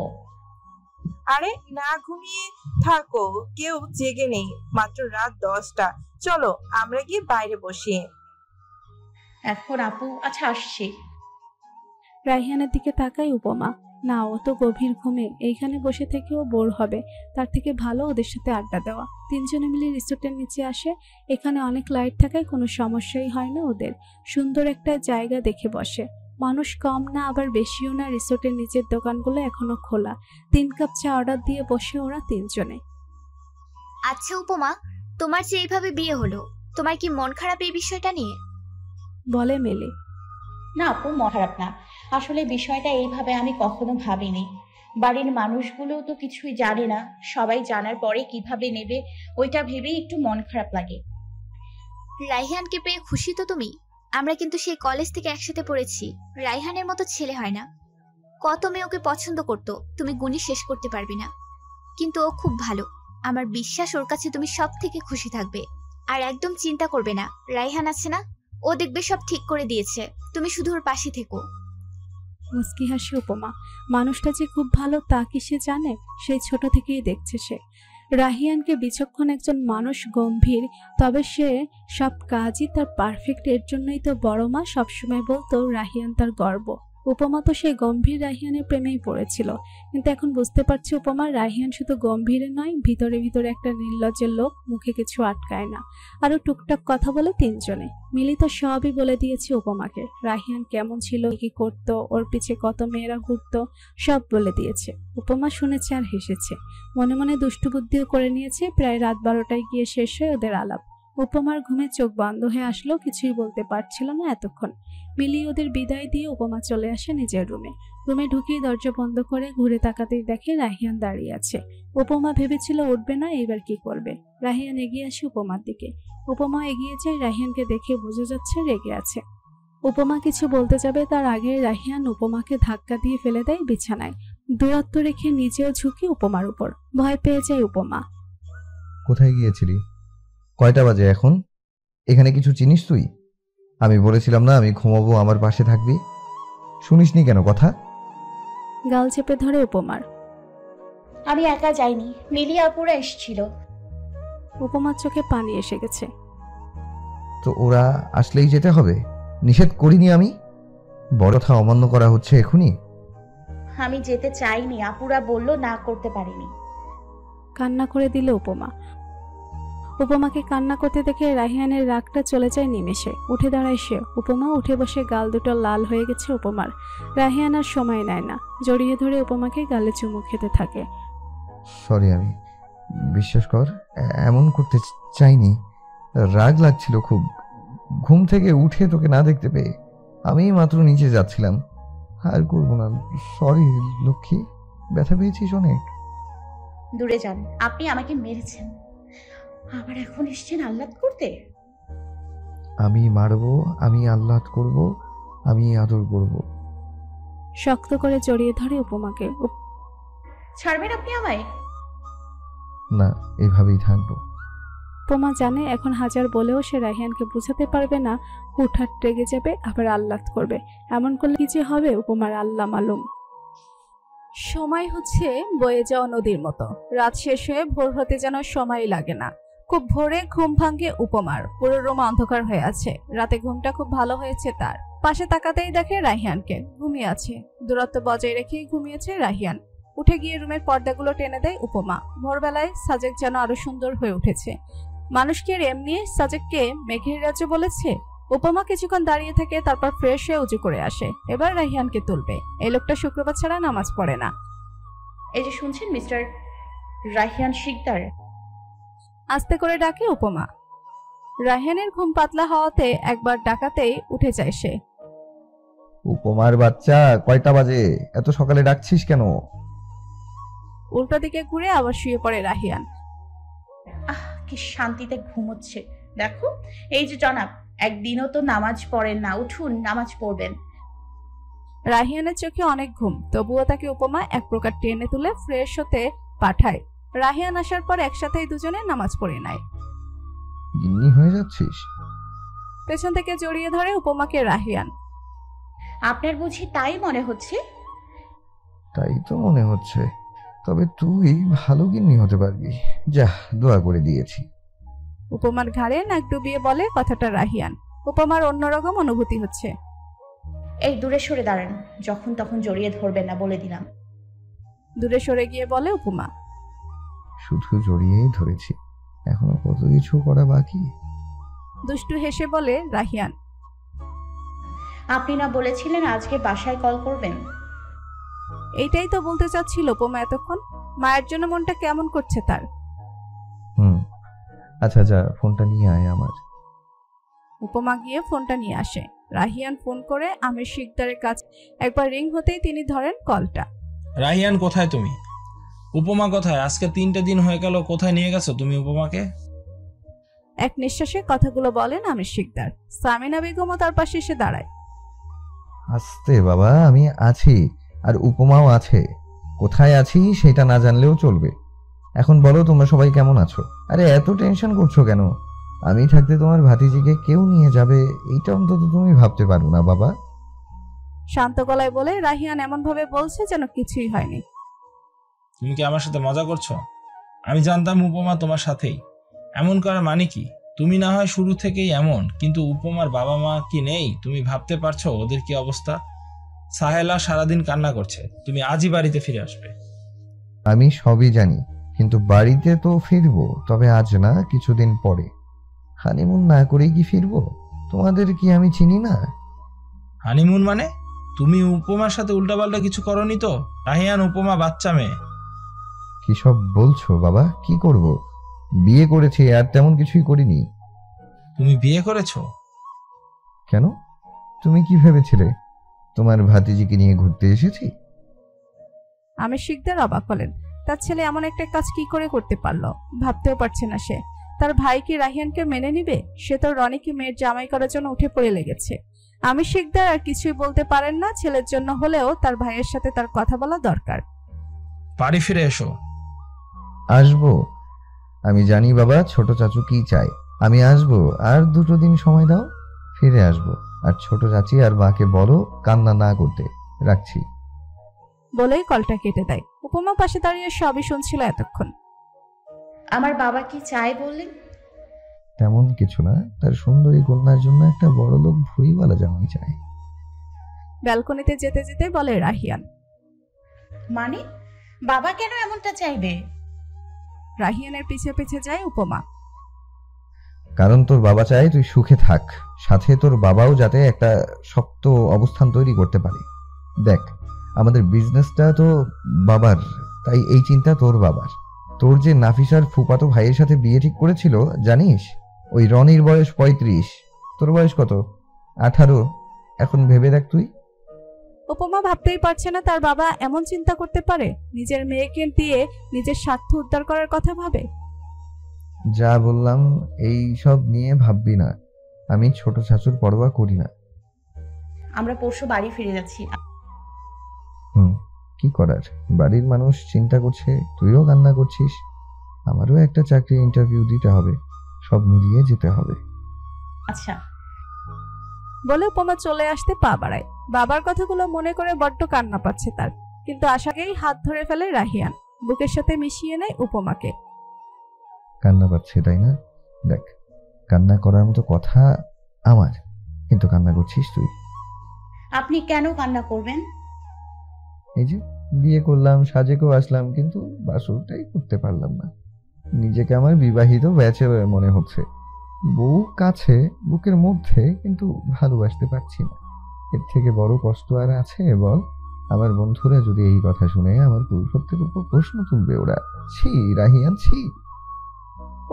আরে না, ঘুমিয়ে থাকো, কেউ জেগে নেই, মাত্র রাত 10টা। চলো আমরা গিয়ে বাইরে বসি। এখন আপু? আচ্ছা আসছি। রাইহানের দিকে তাকায় উপমা। না, ও তো গভীর ঘুমে, এইখানে বসে থেকেও বোর হবে। তার থেকে ভালো ওদের সাথে আড্ডা দেওয়া। 3 জনে মিলে রিসোর্টের নিচে আসে। এখানে অনেক লাইট থাকায় কোনো সমস্যাই হয় না ওদের। সুন্দর একটা জায়গা দেখে বসে। মানুষ কম না আবার বেশিও না। রিসোর্টের নিচের দোকানগুলো এখনো খোলা। 3 কাপ চা অর্ডার দিয়ে বসে ওরা 3 জনে। আচ্ছা উপমা, তোমার যে এইভাবে বিয়ে হলো, তোমার কি মন খারাপ এই বিষয়টা নিয়ে? বলে মেলে। না আপু, মন খারাপ না। আসলে বিষয়টা এইভাবে আমি কখনো ভাবিনি। বাড়ির মানুষগুলো তো কিছুই জানে না, সবাই জানার পরে কিভাবে নেবে ওইটা ভেবেই একটু মন খারাপ লাগে। রাইহানকে পেয়ে খুশি তো তুমি? আমরা কিন্তু সেই কলেজ থেকে একসাথে পড়েছি। রাইহানের মতো ছেলে হয় না। কত মেয়ে ওকে পছন্দ করতো, তুমি গুণী শেষ করতে পারবে না। কিন্তু ও খুব ভালো। আমার বিশ্বাস ওর কাছে তুমি সব থেকে খুশি থাকবে। আর একদম চিন্তা করবে না, রাইহান আছে না, ও দেখবে সব ঠিক করে দিয়েছে। তুমি শুধু ওর পাশে থেকো। মুস্কি হাসি উপমা। মানুষটা যে খুব ভালো তা কি সে জানে? সেই ছোট থেকেই দেখছে সে। রাহিয়ানকে বিচক্ষণ একজন মানুষ, গম্ভীর, তবে সে সব কাজই তার পারফেক্ট। এর জন্যই তো বড় মা সবসময় বলতো রাহিয়ান তার গর্ব। উপমা তো সেই গম্ভীর রাহিয়ানের প্রেমেই পড়েছিল, কিন্তু এখন বুঝতে পারছে উপমা রাহিয়ান শুধু গম্ভীর নয়, ভিতরে ভিতরে একটা নির্লজ্জের লোক, মুখে কিছু আটকায় না। আরো টুকটাক কথা বলে 3 জনে। মিলি তো সবই বলে দিয়েছে উপমাকে। রাহিয়ান কেমন ছিল, কি করতো, ওর পিছে কত মেয়েরা ঘুরতো, সব বলে দিয়েছে। উপমা শুনেছে আর হেসেছে। মনে মনে দুষ্টু বুদ্ধিও করে নিয়েছে। প্রায় রাত 12টায় গিয়ে শেষ হয় ওদের আলাপ। উপমার ঘুমে চোখ বন্ধ হয়ে আসলো, কিছুই বলতে পারছিল না এতক্ষণ। মিলি ওদের বিদায় দিয়ে উপমা চলে আসে নিজের রুমে। রুমে ঢুকিয়ে দরজা বন্ধ করে ঘুরে তাকাতেই দেখে রাহিয়ান দাঁড়িয়ে আছে। উপমা ভেবেছিল উঠবে না, এবার কি করবে। রাহিয়ান এগিয়ে আসে উপমার দিকে। উপমা এগিয়ে যায়, রাহিয়ানকে দেখে বোঝা যাচ্ছে রেগে আছে। উপমা কিছু বলতে যাবে তার আগে রাহিয়ান উপমাকে ধাক্কা দিয়ে ফেলে দেয় বিছানায়। দূরত্ব রেখে নিজেও ঝুঁকি উপমার উপর। ভয় পেয়ে যায় উপমা। কোথায় গিয়েছিলি? কয়টা বাজে এখন? এখানে কিছু চিনিস তুই? আমি বলেছিলাম না আমি ঘুমাবো, আমার পাশে থাকবি। শুনিসনি কেন কথা? গাল চেপে ধরে উপমার। আমি একা যাইনি, মিলি আপুরা এসেছিল। উপমার চোখে পানি এসে গেছে। তো ওরা আসলেই যেতে হবে? নিষেধ করিনি আমি? বড় কথা অমান্য করা হচ্ছে এখনই। আমি যেতে চাইনি, আপুরা বলল না করতে পারিনি। কান্না করে দিল উপমা। উপমাকে কান্না করতে দেখে রাহিয়ানের রাগটা চলে যায় নিমেষে। উঠে দাঁড়ায় সে। উপমা উঠে বসে, গাল দুটো লাল হয়ে গেছে উপমার। রাহিয়ান আর সময় নেয় না, জড়িয়ে ধরে উপমাকে গালে চুমু খেতে থাকে। সরি, আমি বিশ্বাস কর এমন করতে চাইনি। রাগ লাগছিল খুব। ঘুম থেকে উঠে তোকে না দেখতে পেয়ে আমি মাত্র নিচে যাচ্ছিলাম। আর করবো না। সরি লক্ষ্মী, ব্যথা পেয়েছিস অনেক? দূরে যান, আপনি আমাকে মেরেছেন, আবার এখন এসছেন আহ্লাদ করতে। আমি মারবো, আমি আহ্লাদ করব, আমি আদর করব। শক্ত করে জড়িয়ে ধরে উপমাকে। ছাড়বেন আপনি আমায়? না, এভাবেই থাকবো। উপমা জানে এখন হাজার বলেও সে রাহিয়ানকে বুঝাতে পারবে না। হুটহাট রেগে যাবে, আবার আহ্লাদ করবে। এমন করলে কি যে হবে উপমার আল্লাহ মালুম। সময় হচ্ছে বয়ে যাওয়া নদীর মতো। রাত শেষ হয়ে ভোর হতে যেন সময় লাগে না। খুব ভোরে ঘুম ভাঙে উপমার। পুরো রুম অন্ধকার হয়ে আছে। রাতে ঘুমটা খুব ভালো হয়েছে তার। পাশে তাকাতেই দেখে রাহিয়ানকে ঘুমিয়ে আছে। দূরত্ব বজায় রেখেই ঘুমিয়েছে রাহিয়ান। উঠে গিয়ে রুমের পর্দাগুলো টেনে দেয় উপমা। ভোরবেলায় সাজেক যেন আরো সুন্দর হয়ে উঠেছে। মানুষ কি আর এমনি সাজেককে মেঘের রাজ্য বলেছে? উপমা কিছুক্ষণ দাঁড়িয়ে থেকে তারপর ফ্রেশ হয়ে উঁচু করে আসে। এবার রাহিয়ানকে তুলবে। এই লোকটা শুক্রবার ছাড়া নামাজ পড়ে না। এই যে শুনছেন মিস্টার রাহিয়ান শিকদার, আস্তে করে ডাকে উপমা। রাহিয়ানের ঘুম পাতলা হওয়াতে একবার ডাকাতেই উঠে যায় সে। উপমার বাচ্চা, কয়টা বাজে? এত সকালে ডাকছিস কেন? উল্টো দিকে ঘুরে আবার শুয়ে পড়ে রাহিয়ান। কি শান্তিতে ঘুমোচ্ছে দেখো। এই যে জনাব, একদিনও তো নামাজ পড়েন না, উঠুন নামাজ পড়বেন। রাহিয়ানের চোখে অনেক ঘুম, তবুও তাকে উপমা এক প্রকার টেনে তুলে ফ্রেশ হতে পাঠায়। রাহিয়ান আসার পর একসাথেই দুজনে নামাজ পড়ে নেয়। গিন্নি হয়ে যাচ্ছিস? পেছন থেকে জড়িয়ে ধরে উপমাকে রাহিয়ান। আপনার বুঝি তাই মনে হচ্ছে? তাই তো মনে হচ্ছে, তবে তুই ভালো গিন্নি হতে পারবি। যা, দোয়া করে দিয়েছি। উপমার ঘাড়ে নাক ডুবিয়ে বলে কথাটা রাহিয়ান। উপমার অন্যরকম অনুভূতি হচ্ছে। এই দূরে সরে দাঁড়ান, যখন তখন জড়িয়ে ধরবেন না বলে দিলাম। দূরে সরে গিয়ে বলে উপমা। শুধু জড়িয়েই ধরেছি, এখনো কত কিছু করা বাকি। দুষ্টু হেসে বলে রাহিয়ান। আপনি না বলেছিলেন আজকে বাসায় কল করবেন? এইটাই তো বলতে চাচ্ছিল উপমা এতক্ষণ। মায়ের জন্য মনটা কেমন করছে তার। আচ্ছা যা, ফোনটা নিয়ে আয় আমার। উপমা গিয়ে ফোনটা নিয়ে আসে। রাহিয়ান ফোন করে আমির শিকদারের কাছে। একবার রিং হতেই তিনি ধরেন কলটা। রাহিয়ান, কোথায় তুমি? উপমা কোথায়? আজকে 3টে দিন হয়ে গেল, কোথায় নিয়ে গেছো তুমি উপমাকে? এক নিঃশ্বাসে কথাগুলো বলেন আমির শিকদার। সামিনা বেগমও তার পাশে এসে দাঁড়ায়। আস্তে বাবা, আমি আছি, আর উপমাও আছে। কোথায় আছি সেটা না জানলেও চলবে। এখন বলো তোমরা সবাই কেমন আছো? আরে এত টেনশন করছো কেন? আমি থাকতে তোমার ভাতিজিকে কেউ নিয়ে যাবে, এইটা অন্তত তুমি ভাবতে পারো না বাবা? শান্ত গলায় বলে রাহিয়ান এমন ভাবে বলছে যেন কিছুই হয়নি। তুমি কি আমার সাথে মজা করছো? আমি জানতাম উপমা তোমার সাথেই। এমন করার মানে কি? তুমি না হয় শুরু থেকেই এমন, কিন্তু উপমার বাবা মা কি নেই? তুমি ভাবতে পারছো ওদের কি অবস্থা? সাহেলা সারাদিন কান্না করছে, তুমি আজই বাড়িতে ফিরে আসবে। আমি সবই জানি, কিন্তু বাড়িতে তো ফিরবো, তবে আজ না, কিছুদিন পরে। হানিমুন না করেই কি ফিরবো? তোমাদের কি আমি চিনি না? হানিমুন মানে? তুমি উপমার সাথে উল্টাপাল্টা কিছু করনি তো? রাহিয়ান উপমা বাচ্চা মেয়ে। কি সব বলছো বাবা? কি করব? বিয়ে করেছি, আর তেমন কিছুই করিনি। তুমি বিয়ে করেছো? কেন? তুমি কি ভেবেছিলে তোমার ভাতিজিকে নিয়ে ঘুরতে এসেছি? আমির শিকদার অবাক হলেন। তার ছেলে এমন একটা কাজ কি করে করতে পারলো, ভাবতেও পারছে না সে। তার ভাই কি রাহিয়ানকে মেনে নিবে? সে তো রনিকে মেয়ের জামাই করার জন্য উঠে পড়ে লেগেছে। আমি শিকদার আর কিছুই বলতে পারেন না, ছেলের জন্য হলেও তার ভাইয়ের সাথে তার কথা বলা দরকার। বাড়ি ফিরে এসো। আসবো। আমি জানি বাবা ছোট চাচু কি চায়। আমি আসবো, আর 2 দিন সময় দাও, ফিরে আসবো। আর ছোট চাচি আর মাকে বলো কান্না না করতে। রাখছি। বলেই কলটা কেটে দেয়। উপমা পাশে দাঁড়িয়ে সবই শুনছিল এতক্ষণ। আমার বাবা কি চায় বললেন? তেমন কিছু না, তার সুন্দরী কন্যার জন্য একটা বড়লোক ভুঁড়িওয়ালা জামাই চায়। ব্যালকনিতে যেতে যেতে বলে রাহিয়ান। মানে বাবা কেন এমনটা চাইবে? রাহিয়ানের পিছে পিছে যায় উপমা। কারণ তোর বাবা চায় তুই সুখে থাক, সাথে তোর বাবাও যাতে একটা শক্ত অবস্থান তৈরি করতে পারে। দেখ, আমাদের বিজনেসটা তো বাবার, তাই এই চিন্তা তোর বাবার। তোর যে নাফিসার ফুফাতো ভাইয়ের সাথে বিয়ে ঠিক করেছিল জানিস, ওই রনির বয়স 35, তোর বয়স কত? 18। এখন ভেবে দেখ তুই। উপমা ভাবতেই পারছে না তার বাবা এমন চিন্তা করতে পারে, নিজের মেয়েকে দিয়ে নিজের স্বার্থ উদ্ধার করার কথা ভাবে। যা বললাম এই সব নিয়ে ভাববি না, আমি ছোট চাচুর পরোয়া করি না। আমরা পরশু বাড়ি ফিরে যাচ্ছি। কি করার, বাড়ির মানুষ চিন্তা করছে, তুইও কান্না করছিস, আমারও একটা চাকরি ইন্টারভিউ দিতে হবে, সব মিলিয়ে যেতে হবে। আচ্ছা। বলে উপমা চলে আসতে পা বাড়ায়। বাবার কথাগুলো মনে করে বড্ড কান্না পাচ্ছে তার, কিন্তু আশাকেই হাত ধরে ফেলে রাহিয়ান, বুকের সাথে মিশিয়ে নেয় উপমাকে। কান্না পাচ্ছে তাই না? দেখ, কান্না করার মতো কথা আমার, কিন্তু কান্না করছিস তুই। আপনি কেন কান্না করবেন? এই যে বিয়ে করলাম, সাজেকেও আসলাম, কিন্তু বাসরটাই করতে পারলাম না। নিজেকে আমার বিবাহিত ব্যাচেলর মনে হচ্ছে, বউ কাছে বুকের মধ্যে, কিন্তু ভালোবাসতে পারছি না। এর থেকে বড় কষ্ট আর আছে বল? আমার বন্ধুরা যদি এই কথা শুনে আমার পুরুষত্বের উপর প্রশ্ন তুলবে ওরা। ছি রাহিয়ান, ছি।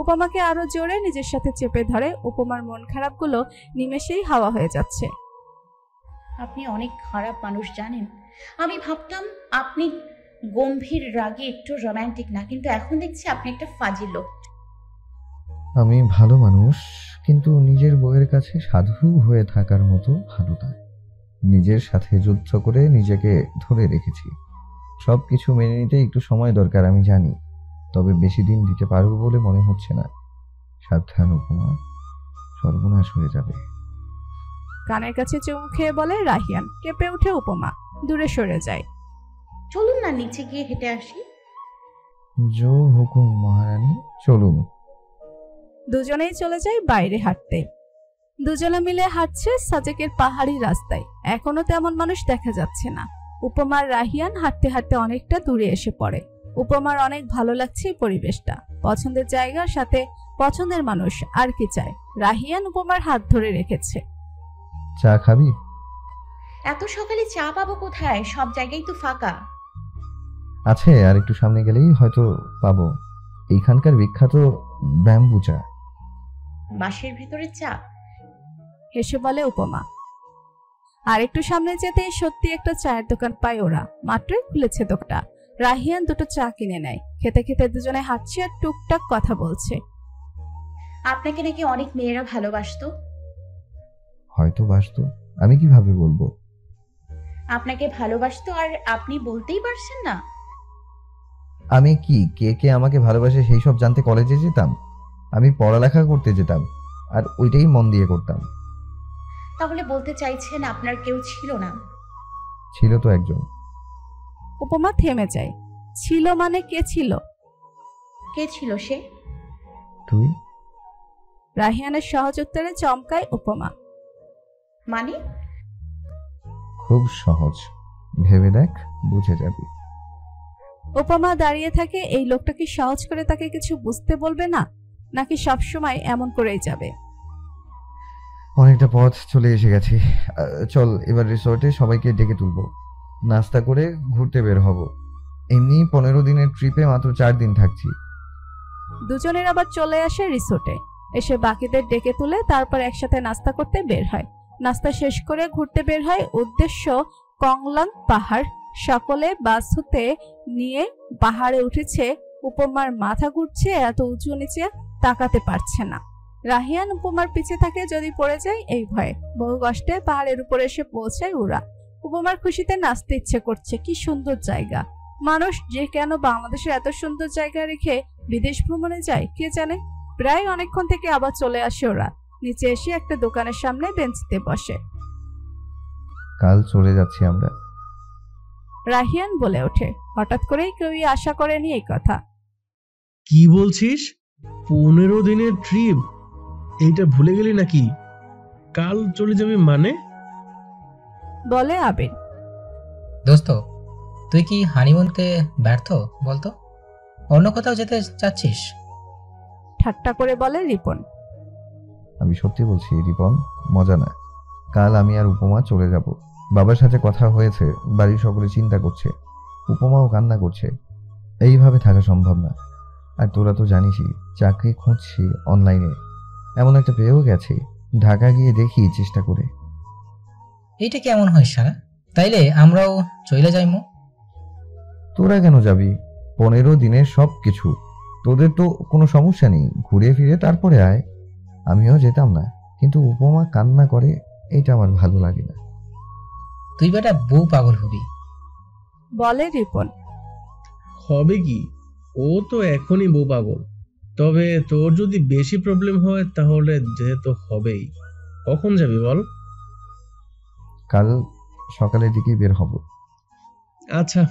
উপমাকে আরো জোরে নিজের সাথে চেপে ধরে। উপমার মন খারাপগুলো নিমেষেই হাওয়া হয়ে যাচ্ছে। আপনি অনেক খারাপ মানুষ জানেন। আমি ভাবতাম আপনি গম্ভীর, রাগী, একটু রোমান্টিক না, কিন্তু এখন দেখছি আপনি একটা ফাজিল লোক। আমি ভালো মানুষ, কিন্তু নিজের বউয়ের কাছে সাধু হয়ে থাকার মতো ভালো না। নিজের সাথে যুদ্ধ করে নিজেকে ধরে রেখেছি। সবকিছু মেনে নিতে একটু সময় দরকার আমি জানি, তবে বেশি দিন দিতে পারবো বলে মনে হচ্ছে না। সাবধান উপমা, সর্বনাশ হয়ে যাবে। কানের কাছে চুমু খেয়ে বলে রাহিয়ান। কেঁপে উঠে উপমা, দূরে সরে যায়। চলুন না নিচে গিয়ে হেঁটে আসি। জো হুকুম মহারানী, চলুন। দুজনেই চলে যায় বাইরে হাঁটতে। দুজনে মিলে হাঁটছে সাজেকের পাহাড়ি রাস্তায়। এখনো তেমন মানুষ দেখা যাচ্ছে না। উপমার রাহিয়ান হাঁটতে হাঁটতে অনেকটা দূরে এসে পড়ে। উপমার অনেক ভালো লাগছে এই পরিবেশটা, পছন্দের জায়গার সাথে পছন্দের মানুষ, আর কি চায়। রাহিয়ান উপমার হাত ধরে রেখেছে। চা খাবি? এত সকালে চা পাবো কোথায়? সব জায়গায় তো ফাঁকা। আছে, আর একটু সামনে গেলেই হয়তো পাবো। এইখানকার বিখ্যাত ব্যাম্বু চা। বাঁশের ভেতরে চা? হেসে বলে উপমা। আর একটু সামনে যেতে সত্যি একটা চায়ের দোকান পায় ওরা। মাত্রই খুলেছে দোকানটা। রাহিয়ান দুটো চা কিনে নেয়। খেতে খেতে দুজনে হাঁটছে আর টুকটাক কথা বলছে। আপনাকে নাকি অনেক মেয়েরা ভালোবাসতো। হয়তো বাসতো, আমি কিভাবে বলবো? আপনাকে ভালোবাসতো আর আপনি বলতেই পারছেন না? আমি কি কে কে আমাকে ভালোবাসে সেই সব জানতে কলেজে যেতাম? আমি পড়ালেখা করতে যেতাম, আর ওইটাই মন দিয়ে করতাম। তাহলে বলতে চাইছেন আপনার কেউ ছিল না? ছিল তো একজন। উপমা থেমে যায়। ছিল মানে কে ছিল? কে ছিল সে? তুই। রাহিয়ানের সহজ উত্তরে চমকায় উপমা। মানে? খুব সহজ, ভেবে দেখ, বুঝে যাবি। উপমা দাঁড়িয়ে থাকে। এই লোকটা কি সহজ করে তাকে কিছু বুঝতে বলবে না, নাকি সবসময় এমন করেই যাবে? অনেকটা পথ চলে এসে গেছি, চল এবার রিসোর্টে সবাইকে ডেকে তুলবো, নাস্তা করে ঘুরতে বের হব। এমনি 15 দিনের ট্রিপে মাত্র 4 দিন থাকছি। দুজনের আবার চলে আসে রিসোর্টে। এসে বাকিদের ডেকে তুলে তারপর একসাথে নাস্তা করতে বের হয়। নাস্তা শেষ করে ঘুরতে বের হয়। উদ্দেশ্য কংলাং পাহাড়। সকলে বাস হতে নিয়ে পাহাড়ে উঠেছে। উপমার মাথা ঘুরছে, এত উঁচু নিচে তাকাতে পারছে না। রাহিয়ান উপমার পিছে থাকে যদি পড়ে যায় এই ভয়ে। বহু কষ্টে পাহাড়ের উপরে এসে পৌঁছায় ওরা। উপমার খুশিতে নাচতে ইচ্ছে করছে। কি সুন্দর জায়গা! মানুষ যে কেন বাংলাদেশের এত সুন্দর জায়গা রেখে বিদেশ ভ্রমণে যায় কে জানে। প্রায় অনেকক্ষণ থেকে আবার চলে আসে ওরা। নিচে এসে একটা দোকানের সামনে বেঞ্চিতে বসে। কাল চলে যাচ্ছি আমরা। রাহিয়ান বলে ওঠে। হঠাৎ করেই কেউই আশা করেনি এই কথা। কি বলছিস? 15 দিনের ট্রিপ? এইটা ভুলে গেলি নাকি? কাল চলে যাবি মানে? বলে আবির। দোস্ত, তুই কি হানিমুনতে ব্যর্থ বলতো? অন্য কোথাও যেতে চাচ্ছিস? ঠাট্টা করে বলে রিপন। আমি সত্যি বলছি রিপন, মজা না। কাল আমি আর উপমা চলে যাব। বাবার সাথে কথা হয়েছে, বাড়ির সকলে চিন্তা করছে, উপমাও কান্না করছে। এইভাবে থাকা সম্ভব না। আর তোরা তো জানিসই, চাকরি খুঁজছি অনলাইনে, এমন একটা পেয়েও গেছি। ঢাকা গিয়ে দেখি চেষ্টা করে। এইটা কেমন হয় সারা? তাইলে আমরাও চলে যাইমু। তোরা কেন যাবি? 15 দিনের সব কিছু, তোদের তো কোনো সমস্যা নেই, ঘুরে ফিরে তারপরে আয়। আমিও যেতাম না, কিন্তু উপমা কান্না করে, এটা আমার ভালো লাগে না। তুই বেটা বউ পাগল হবি, বলে রিপন। হবে কি, ও তো এখনই বউ পাগল। তবে তোর যদি বেশি প্রবলেম হয় তাহলে যেতে হবেই। কখন যাবি বল? কাল সকালের দিকেই বের হব। আচ্ছা,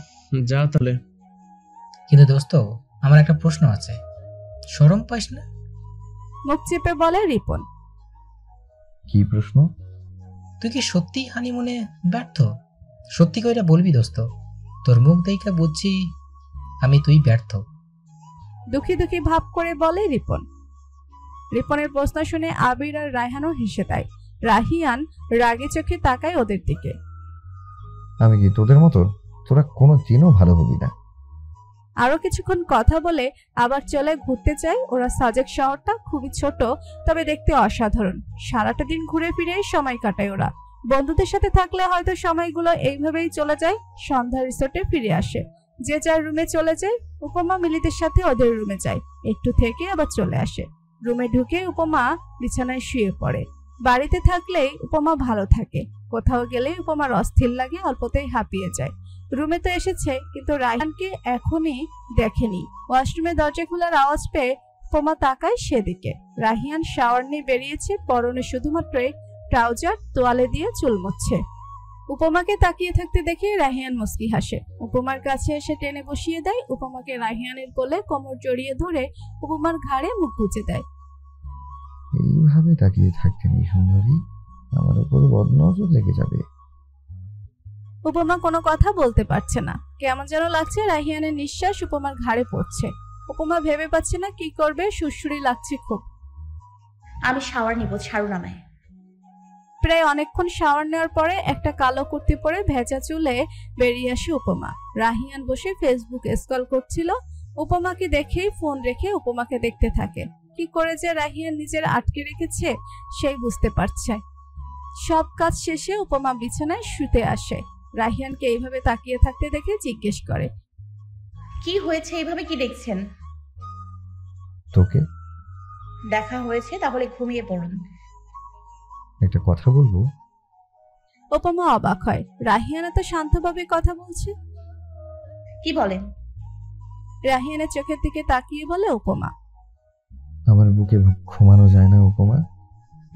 যা তাহলে। কিন্তু দোস্ত, আমার একটা প্রশ্ন আছে, শরম পাইস না? মুখ চেপে বলে রিপন। কি প্রশ্ন? তুই কি সত্যি হানিমুনে ব্যর্থ? সত্যি কইরা বলবি দোস্ত, তোর মুখ দেইখা বুঝছি তুই ব্যর্থ। দুঃখী দুঃখী ভাব করে বলে রিপন। রিপনের প্রশ্ন শুনে আবির আর রায়হানও হেসে দেয়। রাহিয়ান রাগে চোখে তাকায় ওদের দিকে। আমি কি তোদের মতো? তোরা কোনো দিনও ভালো হবি না। আরো কিছুক্ষণ কথা বলে আবার চলে ঘুরতে চায় ওরা। সাজেক শহরটা খুবই ছোট, তবে দেখতে অসাধারণ। সারাটা দিন ঘুরে ফিরে সময় কাটায় ওরা। বন্ধুদের সাথে থাকলে হয়তো সময়গুলো এইভাবেই চলে যায়। সন্ধ্যা রিসোর্টে ফিরে আসে, যে যার রুমে চলে যায়। উপমা মিলিদের সাথে ওদের রুমে যায়, একটু থেকে আবার চলে আসে। রুমে ঢুকে উপমা বিছানায় শুয়ে পড়ে। বাড়িতে থাকলে উপমা ভালো থাকে, কোথাও গেলে উপমার অস্থির লাগে, অল্পতেই হাঁপিয়ে যায়। রুমে তো এসেছে, কিন্তু রায়হানকে এখনই দেখেনি। ওয়াশরুমে দরজা খোলার আওয়াজ পেয়ে উপমা তাকায় সেদিকে। রাহিয়ান শাওয়ার নিয়ে বেরিয়েছে, পরনে শুধুমাত্র ট্রাউজার, তোয়ালে দিয়ে চুল মুছছে। উপমাকে তাকিয়ে থাকতে দেখে রাহিয়ান মুস্কি হাসে। উপমার কাছে এসে টেনে বসিয়ে দেয়। উপমাকে রাহিয়ানের কোলে কোমর জড়িয়ে ধরে উপমার ঘাড়ে মুখ গুজে দেয়। এইভাবে তাকিয়ে থাকতে নেই সুন্দরী, আমার উপর বদনজর লেগে যাবে। উপমা কোনো কথা বলতে পারছে না, কেমন যেন লাগছে। রাহিয়ানের নিঃশ্বাস উপমার ঘাড়ে পড়ছে। উপমা ভেবে পাচ্ছে না কি করবে, সুরসুরি লাগছে খুব। আমি শাওয়ার নিব, ছাড়ুন আমায়। প্রায় অনেকক্ষণ শাওয়ার নেওয়ার পরে একটা কালো কুর্তি পরে ভেজা চুলে বেরিয়ে আসে উপমা। রাহিয়ান বসে ফেসবুক স্ক্রল করছিল। উপমাকে দেখেই ফোন রেখে উপমাকে দেখতে থাকে। কি করে যে রাহিয়ান নিজের আটকে রেখেছে সেই বুঝতে পারছে। সব কাজ শেষে উপমা বিছানায় শুতে আসে। রাহিয়ানকে এইভাবে তাকিয়ে থাকতে দেখে জিজ্ঞেস করে, কি হয়েছে? এইভাবে কি দেখছেন? তোকে দেখা হয়েছে, তাহলে ঘুমিয়ে পড়ুন। একটা কথা বলবো? উপমা অবাক হয়। রাহিয়ান এত শান্তভাবে কথা বলছে। কি বলেন? রাহিয়ানের চোখের দিকে তাকিয়ে বলে উপমা। আমার বুকে ঘুমানো যায় না উপমা,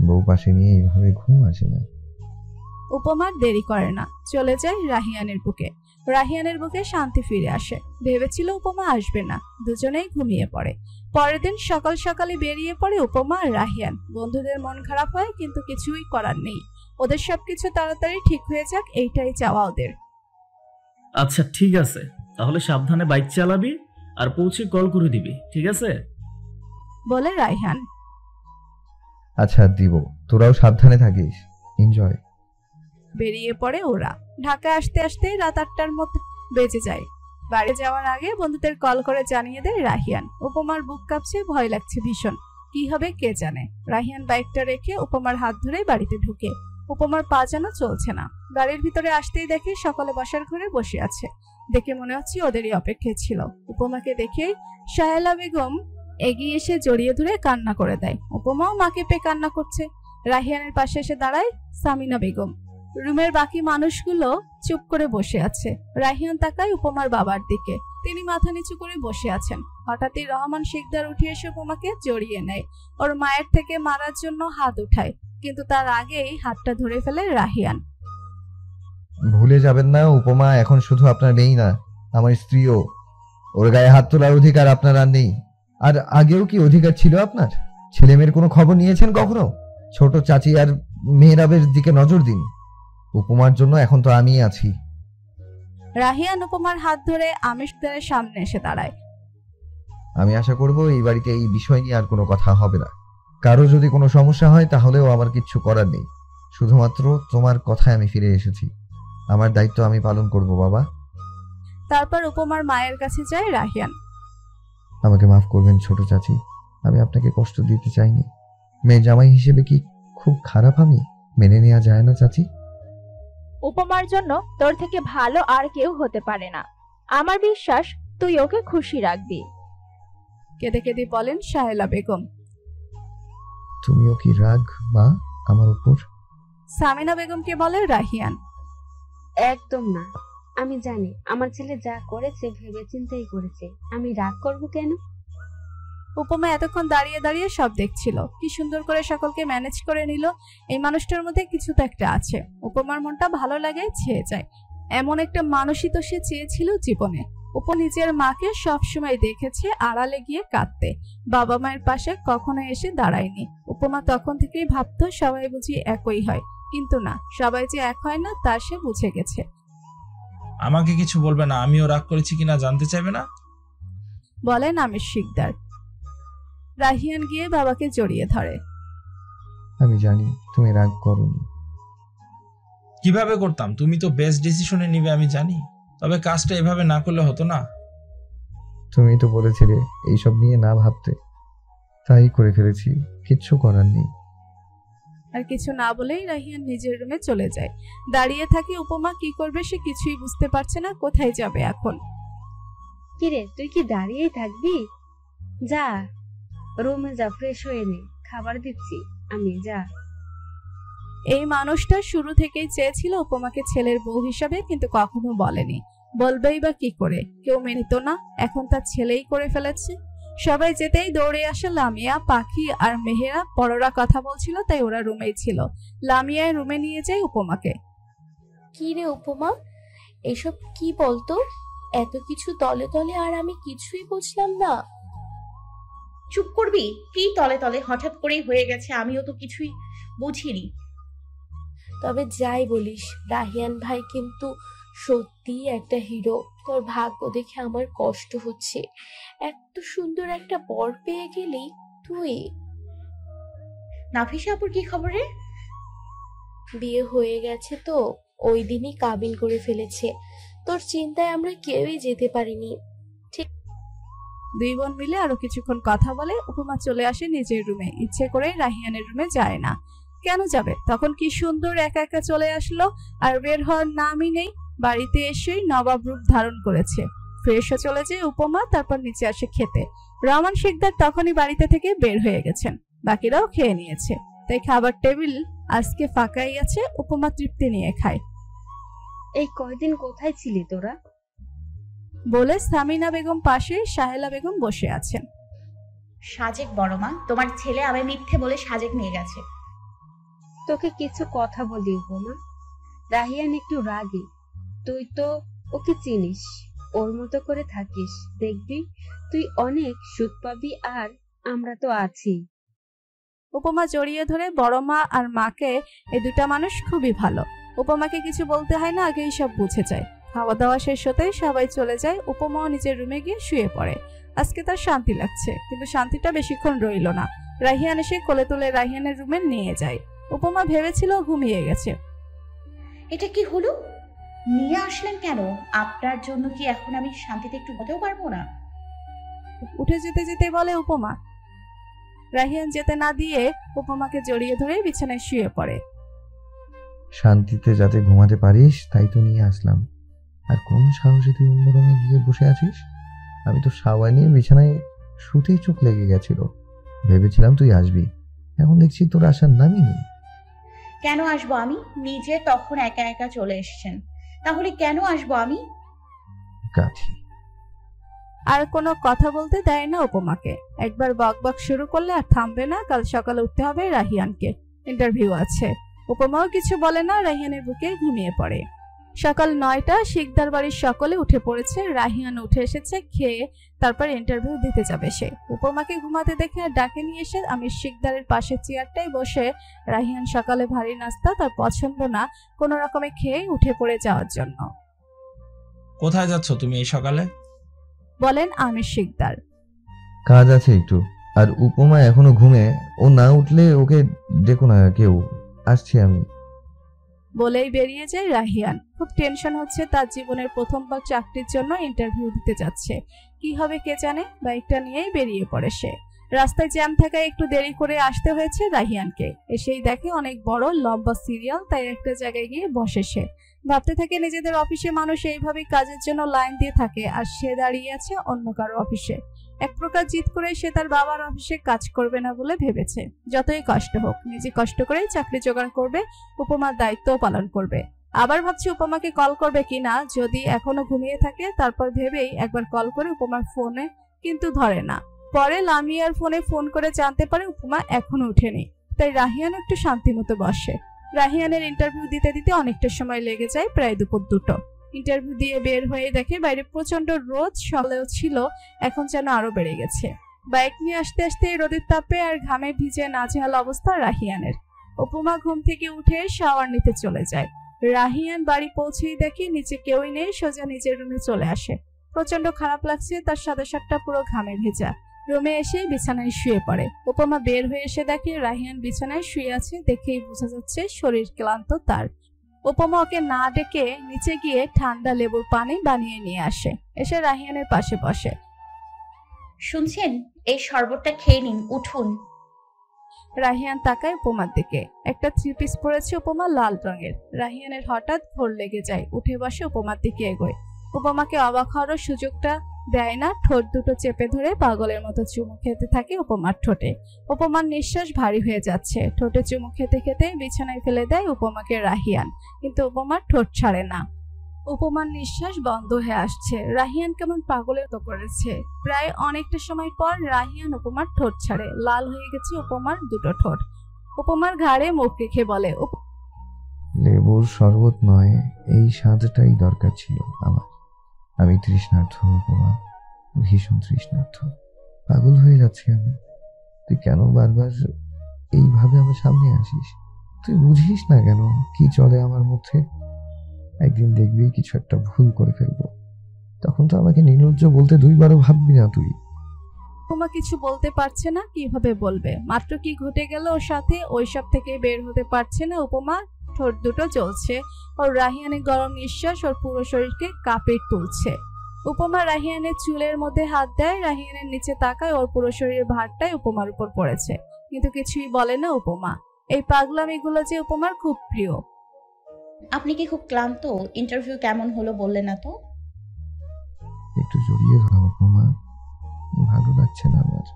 বউ পাশে নিয়ে এইভাবে ঘুম আসে না। উপমার দেরি করে না, চলে যায় রাহিয়ানের বুকে। রাহিয়ানের বুকে শান্তি ফিরে আসে। ভেবেছিল উপমা আসবে না, দুজনেই ঘুমিয়ে পড়ে। পরের দিন সকাল সকালে বেরিয়ে পড়ে উপমা আর রাহিয়ান। বন্ধুদের মন খারাপ হয়, কিন্তু কিছুই করার নেই। ওদের সবকিছু তাড়াতাড়ি ঠিক হয়ে যাক, এইটাই চাওয়া ওদের। আচ্ছা ঠিক আছে, তাহলে সাবধানে বাইক চালাবি আর পৌঁছে কল করে দিবি, ঠিক আছে? বলে রায়হান। আচ্ছা দিব, তোরাও সাবধানে থাকিস। এনজয়। বেরিয়ে পড়ে ওরা। ঢাকা আসতে আসতে রাত 8টার মতো বেজে যায়। বাড়ি যাওয়ার আগে বন্ধুদের কল করে জানিয়ে দেয় রাহিয়ান। উপমার বুক কাঁপছে, ভয় লাগছে ভীষণ। কি হবে কে জানে। রাহিয়ান বাইকটা রেখে উপমার হাত ধরে বাড়িতে ঢুকে। উপমার পা যেন চলছে না। বাড়ির ভিতরে আসতেই দেখে সকলে বসার ঘরে বসে আছে। দেখে মনে হচ্ছে ওদেরই অপেক্ষায় ছিল। উপমাকে দেখে শাহেলা বেগম এগিয়ে এসে জড়িয়ে ধরে কান্না করে দেয়। উপমাও মাকে পেয়ে কান্না করছে। রাহিয়ানের পাশে এসে দাঁড়ায় সামিনা বেগম। রুমের বাকি মানুষগুলো চুপ করে বসে আছে। রাহিয়ান তাকায় উপমার বাবার দিকে। তিনি মাথা নিচু করে বসে আছেন। হঠাৎই রহমান শিকদার উঠে এসে উপমাকে জড়িয়ে নেয়। ওর মায়ের থেকে মারার জন্য হাত উঠায়, কিন্তু তার আগেই হাতটা ধরে ফেলে রাহিয়ান। ভুলে যাবেন না, উপমা এখন শুধু আপনার মেয়েই না, আমার স্ত্রীও। ওর গায়ে হাত তোলার অধিকার আপনার আর নেই। আর আগেও কি অধিকার ছিল আপনার? ছেলে মেয়ের কোনো খবর নিয়েছেন কখনো? ছোট চাচি আর মেহরাবের দিকে নজর দিন। উপমার জন্য এখন তো আমিই আছি। রাহিয়ান উপমার হাত ধরে আমিষদারের সামনে এসে দাঁড়ায়। আমি আশা করব এই বাড়িতে এই বিষয় নিয়ে আর কোনো কথা হবে না। কারো যদি কোনো সমস্যা হয় তাহলেও আমার কিচ্ছু করার নেই। শুধুমাত্র তোমার কথায় আমি ফিরে এসেছি। আমার দায়িত্ব আমি পালন করব বাবা। তারপর উপমার মায়ের কাছে যায় রাহিয়ান। আমাকে মাফ করবেন ছোট চাচি, আমি আপনাকে কষ্ট দিতে চাইনি। মেয়ে জামাই হিসেবে কি খুব খারাপ আমি? মেনে নেওয়া যায় না চাচি? উপমার জন্য তোর থেকে ভালো আর কেউ হতে পারে না। আমার বিশ্বাস তুই ওকে খুশি রাখবি। কেঁদে কেঁদে বলেন সাহেলা বেগম। তুমিও কি রাগ মা আমার উপর? সামিনা বেগমকে বলে রাহিয়ান। একদম না, আমি জানি আমার ছেলে যা করেছে ভেবে চিন্তাই করেছে, আমি রাগ করব কেন? উপমা এতক্ষণ দাঁড়িয়ে দাঁড়িয়ে সব দেখছিল। কি সুন্দর করে সকলকে ম্যানেজ করে নিল। এই মানুষটার মধ্যে কিছু তো একটা আছে। উপমার মনটা ভালো লাগে, ছেয়ে যায়। এমন একটা মানুষই তো সে চেয়েছিল জীবনে। নিজের মাকে সবসময় দেখেছে আড়ালে গিয়ে কাঁদতে, বাবা মায়ের পাশে কখনো এসে দাঁড়ায়নি। উপমা তখন থেকেই ভাবতো সবাই বুঝি একই হয়, কিন্তু না, সবাই যে এক হয় না তা সে বুঝে গেছে। আমাকে কিছু বলবে না? আমিও রাগ করেছি কিনা জানতে চাইবে না? বলেন আমির শিকদার। রাহিয়ান গিয়ে বাবাকে জড়িয়ে ধরে। আমি জানি তুমি রাগ করোনি। কিভাবে করতাম? তুমি তো বেস্ট ডিসিশনে নিবে আমি জানি, তবে কাজটা এভাবে না করলে হতো না। তুমি তো বলেছিলে এইসব নিয়ে না ভাবতে, তাই করে ফেলেছি, কিচ্ছু করার নেই। আর কিছু না বলেই রাহিয়ান নিজের রুমে চলে যায়। দাঁড়িয়ে থাকে উপমা। কি করবে সে কিছুই বুঝতে পারছে না, কোথায় যাবে এখন। কিরে, তুই কি দাঁড়িয়েই থাকবি? যা রুমে যা, ফ্রেশ হয়ে নে, খাবার দিচ্ছি আমি, যা। এই মানুষটা শুরু থেকেই চেয়েছিল উপমাকে ছেলের বউ হিসাবে, কিন্তু কখনো বলেনি। বলবেই বা কি করে? কেউ মেনে নিত না, এখন তার ছেলেই করে ফেলেছে। সবাই যেতেই দৌড়ে আসে লামিয়া, পাখি আর মেহেরা। বড়রা কথা বলছিল তাই ওরা রুমেই ছিল। লামিয়া রুমে নিয়ে যায় উপমাকে। কি রে উপমা, এসব কি বলতো? এত কিছু তলে তলে আর আমি কিছুই বুঝলাম না। চুপ করবি? কি তলে তলে? হঠাৎ করেই হয়ে গেছে, আমিও তো কিছুই বুঝিনি। তবে যাই বলিস, রাহিয়ান ভাই কিন্তু সত্যি একটা হিরো। তোর ভাগ্য দেখে আমার কষ্ট হচ্ছে। এত সুন্দর একটা বর পেয়ে গেলি তুই। নাফিসা আপুর কি খবর রে? বিয়ে হয়ে গেছে তো, ওই দিনই কাবিন করে ফেলেছে। তোর চিন্তায় আমরা কেউই যেতে পারিনি। ঠিক। দুই বোন মিলে আরো কিছুক্ষণ কথা বলে উপমা চলে আসে নিজের রুমে। ইচ্ছে করে রাহিয়ানের রুমে যায় না। কেন যাবে? তখন কি সুন্দর একা একা চলে আসলো, আর বের হওয়ার নামই নেই। বাড়িতে এসেই নবাব রূপ ধারণ করেছে। ফ্রেশও চলে যায় উপমা, তারপর নিচে আসে খেতে। রহমান শিকদার তখনই বাড়িতে থেকে বের হয়ে গেছেন। বাকিরাও খেয়ে নিয়েছে, তাই খাবার টেবিল আজকে ফাঁকাই আছে। উপমা তৃপ্তি নিয়ে খায়। এই কয়দিন কোথায় ছিলি তোরা? বলে সামিনা বেগম পাশে সাহেলা বেগম বসে আছেন। সাজেক বড় মা, তোমার ছেলে আমায় মিথ্যে বলে সাজেক নিয়ে গেছে। তোকে কিছু কথা বলি উপমা, রাহিয়ান একটু রাগী। তুই তো ওকে চিনিস, ওর মতো করে থাকিস, দেখবি তুই অনেক সুখ পাবি, আর আমরা তো আছি। উপমা জড়িয়ে ধরে বড় মা আর মাকে। এই দুটা মানুষ খুবই ভালো। উপমাকে কিছু বলতে হয় না, আগেই সব বুঝে যায়। খাওয়া দাওয়া শেষ হতেই সবাই চলে যায়। উপমাও নিজের রুমে গিয়ে শুয়ে পড়ে। আজকে তার শান্তি লাগছে, কিন্তু শান্তিটা বেশিক্ষণ রইল না। রাহিয়ান এসে কোলে তুলে রাহিয়ানের রুমে নিয়ে যায়। উপমা ভেবেছিল ঘুমিয়ে গেছে। এটা কি হলো? নিয়ে আসলেন কেন? আপনার জন্য কি এখন আমি শান্তিতে একটু বলতেও পারবো না? উঠে যেতে যেতে বলে উপমা। রাহিয়ান যেতে না দিয়ে উপমাকে জড়িয়ে ধরে বিছানায় শুয়ে পড়ে। শান্তিতে যাতে ঘুমাতে পারিস তাই তো নিয়ে আসলাম। আর কোন সাহসে তুই অন্য রুমে গিয়ে বসে আছিস? আমি তো শাওয়ার নিয়ে বিছানায় শুতেই চোখ লেগে গেছিল। ভেবেছিলাম তুই আসবি, এখন দেখছি তোর আসার নামই নেই। কেন আসবো আমি? নিজে তখন একা একা চলে এসেছেন, তাহলে কেন আসবো আমি? কাঠি। আর কোনো কথা বলতে দেয় না উপমাকে। একবার বকবক শুরু করলে আর থামবে না। কাল সকালে উঠতে হবে রাহিয়ানকে, ইন্টারভিউ আছে। উপমাও কিছু বলে না, রাহিয়ানের বুকে ঘুমিয়ে পড়ে। সকাল 9টা, শিকদার বাড়ির সকলে উঠে পড়েছে। রাহিয়ান উঠে এসেছে, খেয়ে তারপর ইন্টারভিউ দিতে যাবে সে। উপমাকে ঘুমাতে দেখে আর ডাকে নিয়ে এসে আমি শিকদারের পাশে চেয়ারটাই বসে রাহিয়ান সকালে ভারী নাস্তা তার পছন্দ না, কোনো রকমে খেয়ে উঠে পড়ে যাওয়ার জন্য। কোথায় যাচ্ছ তুমি এই সকালে? বলেন আমির শিকদার। কাজ আছে একটু। আর উপমা এখনো ঘুমে, ও না উঠলে ওকে ডেকো না কেউ, আসছি আমি। বলেই বেরিয়ে যায় রাহিয়ান। খুব টেনশন হচ্ছে, তার জীবনের প্রথমবার চাকরির জন্য ইন্টারভিউ দিতে যাচ্ছে। কি হবে কে জানে। বাইকটা নিয়েই বেরিয়ে পড়ে সে। রাস্তায় জ্যাম থাকায় একটু দেরি করে আসতে হয়েছে রাহিয়ানকে। এসেই দেখে অনেক বড় লম্বা সিরিয়াল, তাই একটা জায়গায় গিয়ে বসে সে। ভাবতে থাকে নিজেদের অফিসে মানুষ এইভাবেই কাজের জন্য লাইন দিয়ে থাকে, আর সে দাঁড়িয়ে আছে অন্য কারো অফিসে। এক প্রকার জিদ করে সে তার বাবার অফিসে কাজ করবে না বলে ভেবেছে। যতই কষ্ট হোক নিজে কষ্ট করেই চাকরি জোগাড় করবে, উপমার দায়িত্ব পালন করবে। আবার ভাবছে উপমাকে কল করবে কিনা, যদি এখনো ঘুমিয়ে থাকে। তারপর ভেবেই একবার কল করে উপমার ফোনে, কিন্তু ধরে না। পরে লামিয়ার ফোনে ফোন করে জানতে পারে উপমা এখনো উঠেনি। তাই রাহিয়ান একটু শান্তি মতো বসে। রাহিয়ানের ইন্টারভিউ দিতে দিতে অনেকটা সময় লেগে যায়, প্রায় দুপুর 2টো। ইন্টারভিউ দিয়ে বের হয়ে দেখে বাইরে প্রচন্ড রোদ, সকালেও ছিল, এখন যেন আরো বেড়ে গেছে। বাইক নিয়ে আসতে আসতে রোদের তাপে আর ঘামে ভিজে নাজেহাল অবস্থা রাহিয়ানের। উপমা ঘুম থেকে উঠে শাওয়ার নিতে চলে যায়। রাহিয়ান বাড়ি পৌঁছেই দেখে নিচে কেউই নেই, সোজা নিজের রুমে চলে আসে। প্রচন্ড খারাপ লাগছে, তার সাদা শার্টটা পুরো ঘামে ভেজা। রুমে এসে বিছানায় শুয়ে পড়ে। উপমা বের হয়ে এসে দেখে রাহিয়ান বিছানায় শুয়ে আছে, দেখেই বোঝা যাচ্ছে শরীর ক্লান্ত তার। উপমা ওকে না ডেকে নিচে গিয়ে ঠান্ডা লেবুর পানি বানিয়ে নিয়ে আসে, এসে রাহিয়ানের পাশে বসে। শুনছেন, এই শরবতটা খেয়ে নিন, উঠুন। রাহিয়ান তাকায় উপমার দিকে। একটা 3 পিস পরেছে উপমা, লাল রঙের। রাহিয়ানের হঠাৎ ঘোর লেগে যায়, উঠে বসে উপমার দিকে এগোয়। উপমাকে অবাক হওয়ার সুযোগটা দেয় না, ঠোঁট দুটো চেপে ধরে পাগলের মতো চুমু খেতে থাকে উপমার ঠোঁটে। উপমার নিঃশ্বাস ভারী হয়ে যাচ্ছে। ঠোঁটে চুমু খেতে খেতে বিছানায় ফেলে দেয় উপমাকে রাহিয়ান, কিন্তু উপমার ঠোঁট ছাড়ে না। উপমার নিঃশ্বাস বন্ধ হয়ে আসছে। রাহিয়ান কেমন পাগলের তো করেছে। প্রায় অনেকটা সময় পর রাহিয়ান উপমার ঠোঁট ছাড়ে। লাল হয়ে গেছে উপমার দুটো ঠোঁট। উপমার ঘাড়ে মুখ রেখে বলে, লেবুর শরবত নয়, এই স্বাদটাই দরকার ছিল আমার। আমি তৃষ্ণার্থ উপমা, ভীষণ তৃষ্ণার্থ। পাগল হয়ে যাচ্ছি আমি। তুই কেন বারবার এইভাবে আমার সামনে আসিস? তুই বুঝিস না কেন কি চলে আমার মধ্যে? একদিন দেখবি কিছু একটা ভুল করে ফেলবো, তখন তো আমাকে নির্লজ্জ বলতে 2বারও ভাববি না তুই। উপমা কিছু বলতে পারছে না, কিভাবে বলবে? মাত্র কি ঘটে গেল ওর সাথে, ওইসব থেকে বের হতে পারছে না উপমা। ঠোঁট দুটো জ্বলছে, ওর রাহিয়ানের গরম নিঃশ্বাস ওর পুরো শরীরকে কাঁপে তুলছে। উপমা রাহিয়ানের চুলের মধ্যে হাত দেয়, রাহিয়ানের নিচে তাকায়। ওর পুরো শরীরের ভারটাই উপমার উপর পড়েছে, কিন্তু কিছুই বলে না উপমা। এই পাগলামিগুলো যে উপমার খুব প্রিয়। আপনি কি খুব ক্লান্ত? ইন্টারভিউ কেমন হলো বললেন না তো? একটু জড়িয়ে ধরো উপমা, ভালো লাগছে না আমার।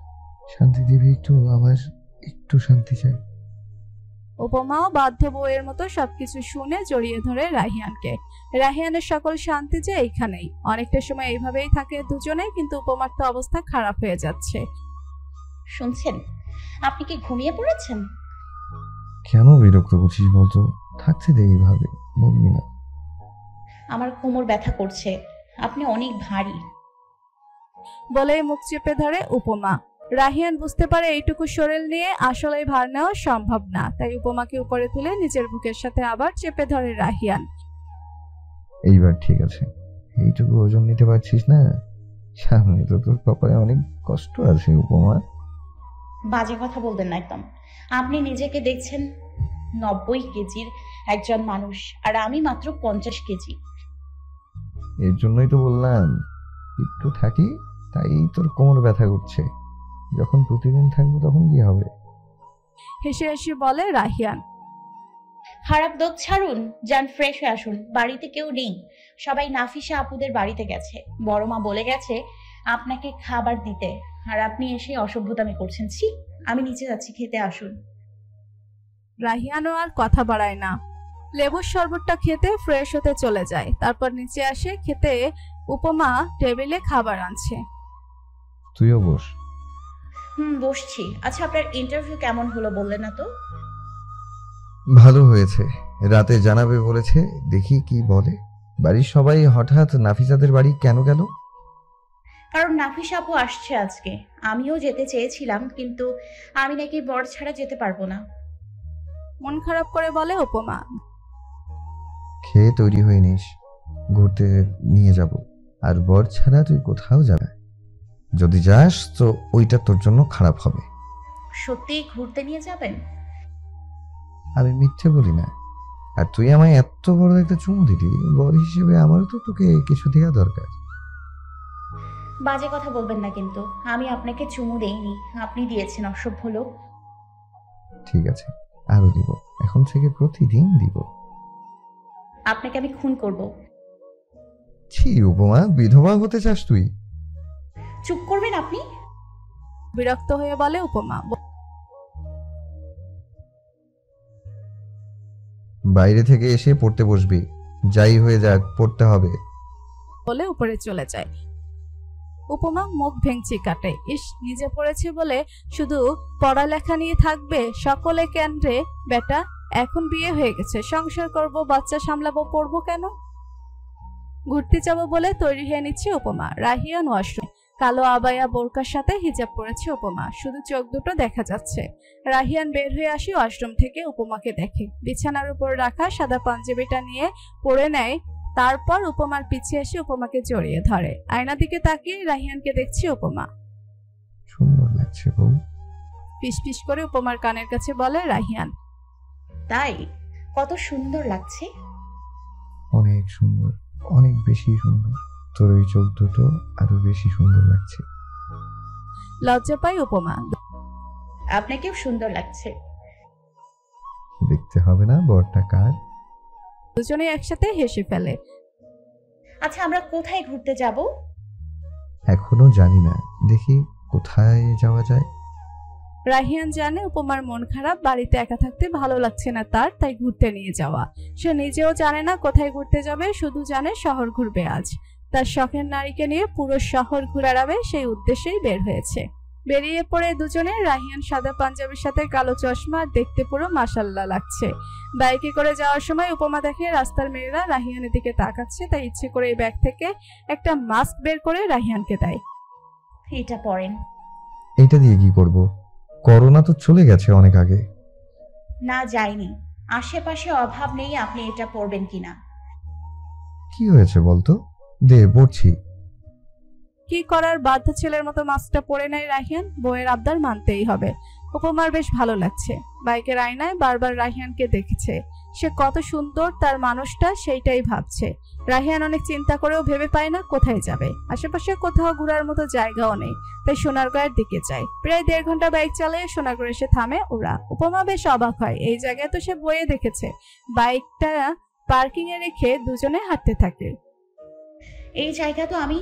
শান্তি দিবি একটু, আমার একটু শান্তি চাই। উপমাও বাধ্য বউয়ের মতো সবকিছু শুনে জড়িয়ে ধরে রাহিয়ানকে। রাহিয়ানের সকল শান্তি যে এইখানেই। অনেকটা সময় এইভাবেই থাকে দুজনে, কিন্তু উপমার তো অবস্থা খারাপ হয়ে যাচ্ছে। শুনছেন, আপনি কি ঘুমিয়ে পড়েছেন? কেন বিরক্ত করছিস বলতো? থাকতে দে, এইভাবে বলবি না। আমার কোমর ব্যথা করছে, আপনি অনেক ভারী। বলে মুখ চেপে ধরে উপমা। রাহিয়ান বুঝতে পারে এইটুকু শরীর নিয়ে আসলে ভার নেওয়া সম্ভব না, তাই উপমাকে উপরে তুলে নিজের বুকের সাথে আবার চেপে ধরে রাহিয়ান। এইবার ঠিক আছে, এইটুকু ওজন নিতে পারছিস না? সামনে তো তোর কপালে অনেক কষ্ট আছে উপমা। বাজে কথা বলবেন না একদম। আপনি নিজেকে দেখছেন 90 কেজির একজন মানুষ, আর আমি মাত্র 50 কেজি। এর জন্যই তো বললাম একটু থাকি, তাই তোর কোমর ব্যথা করছে। যখন প্রতিদিন থাকবো তখন কি হবে? হেসে হেসে বলে রাহিয়ান। খারাপ দোক ছাড়ুন, যান ফ্রেশ হয়ে আসুন। বাড়িতে কেউ নেই, সবাই নাফিসা আপুদের বাড়িতে গেছে। বড় মা বলে গেছে আপনাকে খাবার দিতে। আর আপনি এসে অসভ্যতামি করছেন। ছি, আমি নিচে যাচ্ছি, খেতে আসুন। রাহিয়ানও আর কথা বাড়ায় না, লেবুর শরবতটা খেতে ফ্রেশ হতে চলে যায়। তারপর নিচে আসে, খেতে উপমা টেবিলে খাবার আনছে। তুইও বস। বসছি। আচ্ছা, আপনার ইন্টারভিউ কেমন হলো বললেন না তো? ভালো হয়েছে, রাতে জানাবে বলেছে, দেখি কি বলে। বাড়ির সবাই হঠাৎ নাফিসাদের বাড়ি কেন গেল? কারণ নাফিস আপু আসছে আজকে। আমিও যেতে চেয়েছিলাম, কিন্তু আমি নাকি বর ছাড়া যেতে পারবো না। মন খারাপ করে বলে উপমা। খেয়ে তৈরি হয়ে নিস, ঘুরতে নিয়ে যাব। আর বর ছাড়া তুই কোথাও যাবে, যদি যাস তো ওইটা তোর জন্য খারাপ হবে। সত্যি ঘুরতে নিয়ে যাবেন? আমি মিথ্যে বলি না। আর তুই আমায় এত বড় একটা চুমু দিলি, বর হিসেবে আমারও তো তোকে কিছু দেওয়া দরকার। বাজে কথা বলবেন না কিন্তু, আমি আপনাকে চুমু দেইনি, আপনি দিয়েছেন, অসভ্য লোক। ঠিক আছে, আরো দিব, এখন থেকে প্রতিদিন দিব। আপনাকে আমি খুন করব। ছি উপমা, বিধবা হতে চাস তুই? চুপ করবেন আপনি। বিরক্ত হয়ে বলে উপমা। বাইরে থেকে এসে পড়তে বসবি, যাই হয়ে যাক পড়তে হবে বলে উপরে চলে যায়। উপমা মুখ ভেঙচি কাটে। ইস, নিজে পড়েছে বলে শুধু পড়ালেখা নিয়ে থাকবে? সকলে কেন রে বেটা, এখন বিয়ে হয়ে গেছে, সংসার করব, বাচ্চা সামলাবো, পড়বো কেন? ঘুরতে যাবো বলে তৈরি হয়ে নিচ্ছে উপমা। রাহিয়ান ওয়াশরুম, কালো আবায়া বোরকার সাথে হিজাব পরেছে উপমা, শুধু চোখ দুটো দেখা যাচ্ছে। রাহিয়ান বের হয়ে আসি ওয়াশরুম থেকে, উপমাকে দেখে বিছানার উপর রাখা সাদা পাঞ্জাবিটা নিয়ে পরে নেয়। তারপর উপমার পিছিয়ে এসে উপমাকে জড়িয়ে ধরে। আয়না দিকে তাকিয়ে রাহিয়ানকে দেখছে উপমা। সুন্দর লাগছে বউ, ফিসফিস করে উপমার কানের কাছে বলে রাহিয়ান। তাই? কত সুন্দর লাগছে। অনেক সুন্দর, অনেক বেশি সুন্দর। তোর ওই চোখ দুটো আরো বেশি সুন্দর লাগছে। লজ্জা পায় উপমা। আপনাকেও সুন্দর লাগছে। দেখতে হবে না বরটা কার? দুজনে একসাথে হেসে ফেলে। আচ্ছা, আমরা কোথায় ঘুরতে যাব? এখনো জানি না, দেখি কোথায় যাওয়া যায়। রাহিয়ান জানে উপমার মন খারাপ, বাড়িতে একা থাকতে ভালো লাগছে না তার, তাই ঘুরতে নিয়ে যাওয়া। সে নিজেও জানে না কোথায় ঘুরতে যাবে, শুধু জানে শহর ঘুরবে আজ। তার শখের নারীকে নিয়ে পুরো শহর ঘুরাবে, সেই উদ্দেশ্যেই বের হয়েছে। বেরিয়ে পড়ে দুজনে। রাহিয়ান সাদা পাঞ্জাবির সাথে কালো চশমা, দেখতে পুরো মাশাআল্লাহ লাগছে। বাইকে করে যাওয়ার সময় উপমা দেখে রাস্তার মেয়েরা রাহিয়ানের দিকে তাকাচ্ছে, তাই ইচ্ছে করে এই ব্যাগ থেকে একটা মাস্ক বের করে রাহিয়ানকে দেয়। এটা পরেন। এটা দিয়ে কি করব? করোনা তো চলে গেছে অনেক আগে। না, যায়নি। আশেপাশে অভাব নেই, আপনি এটা পরবেন কিনা। কি হয়েছে বলতো? দে, পড়ছি। কি করার, বাধ্য ছেলের মতো মাস্কটা পরে নেয় রাহিয়ান। বইয়ের আবদার মানতেই হবে। উপমার বেশ ভালো লাগছে। বাইকের আয়নায় বারবার রাহিয়ানকে দেখেছে। সে কত সুন্দর, তার মানুষটা সেইটাই ভাবছে। রাহিয়ান অনেক চিন্তা করেও ভেবে পায় না কোথায় যাবে। আশেপাশে কোথাও ঘোরার মতো জায়গাও নেই, তাই সোনারগাঁয়ের দিকে যায়। প্রায় 1.5 ঘন্টা বাইক চালিয়ে সোনারগাঁয়ে এসে থামে ওরা। উপমা বেশ অবাক হয়, এই জায়গায় তো সে বইয়ে দেখেছে। বাইকটা পার্কিং এ রেখে দুজনে হাঁটতে থাকে। এই জায়গা তো আমি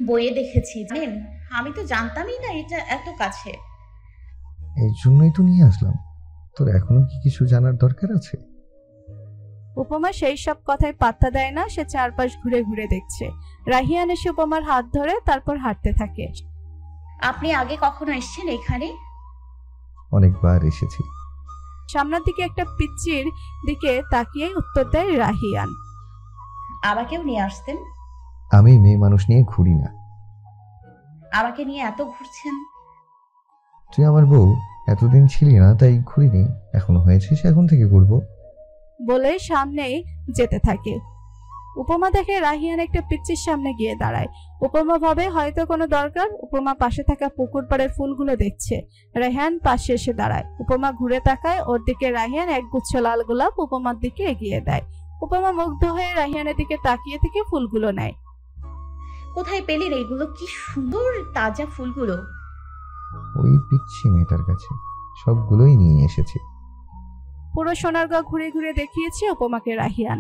বইয়ে দেখেছি, জানেন? আমি তো জানতামই না এটা এত কাছে। এই জন্যই তো নিয়ে আসলাম। তোর এখনো কি কিছু জানার দরকার আছে? উপমা সেই সব কথায় পাত্তা দেয় না, সে চারপাশ ঘুরে ঘুরে দেখছে। রাহিয়ান এসে উপমার হাত ধরে, তারপর হাঁটতে থাকে। আপনি আগে কখনো এসেছেন এখানে? অনেকবার এসেছি। সামনের দিকে একটা পিচ্চির দিকে তাকিয়ে উত্তর দেয় রাহিয়ান। আমাকেও নিয়ে আসতেন। আমি মেয়ে মানুষ নিয়ে ঘুরি না। আমাকে নিয়ে এত ঘুরছেন। তুই আমার বউ, এতদিন ছিলি না তাই ঘুরিনি, এখন হয়েছিস এখন থেকে ঘুরবো বলে সামনেই যেতে থাকে। উপমা দেখে রাহিয়ান একটা পিচ্চির সামনে গিয়ে দাঁড়ায়। উপমা ভাবে হয়তো কোনো দরকার। উপমা পাশে থাকা পুকুর পাড়ের ফুলগুলো দেখছে। রাহিয়ান পাশে এসে দাঁড়ায়। উপমা ঘুরে তাকায় ওর দিকে। রাহিয়ান একগুচ্ছ লাল গোলাপ উপমার দিকে এগিয়ে দেয়। উপমা মুগ্ধ হয়ে রাহিয়ানের দিকে তাকিয়ে থেকে ফুলগুলো নেয়। কোথায় পেলেন এইগুলো? কি সুন্দর তাজা ফুলগুলো। ওই পিচ্ছি মেয়েটার কাছে, সবগুলোই নিয়ে এসেছি। পুরো সোনারগাঁও ঘুরে ঘুরে দেখিয়েছে উপমাকে রাহিয়ান।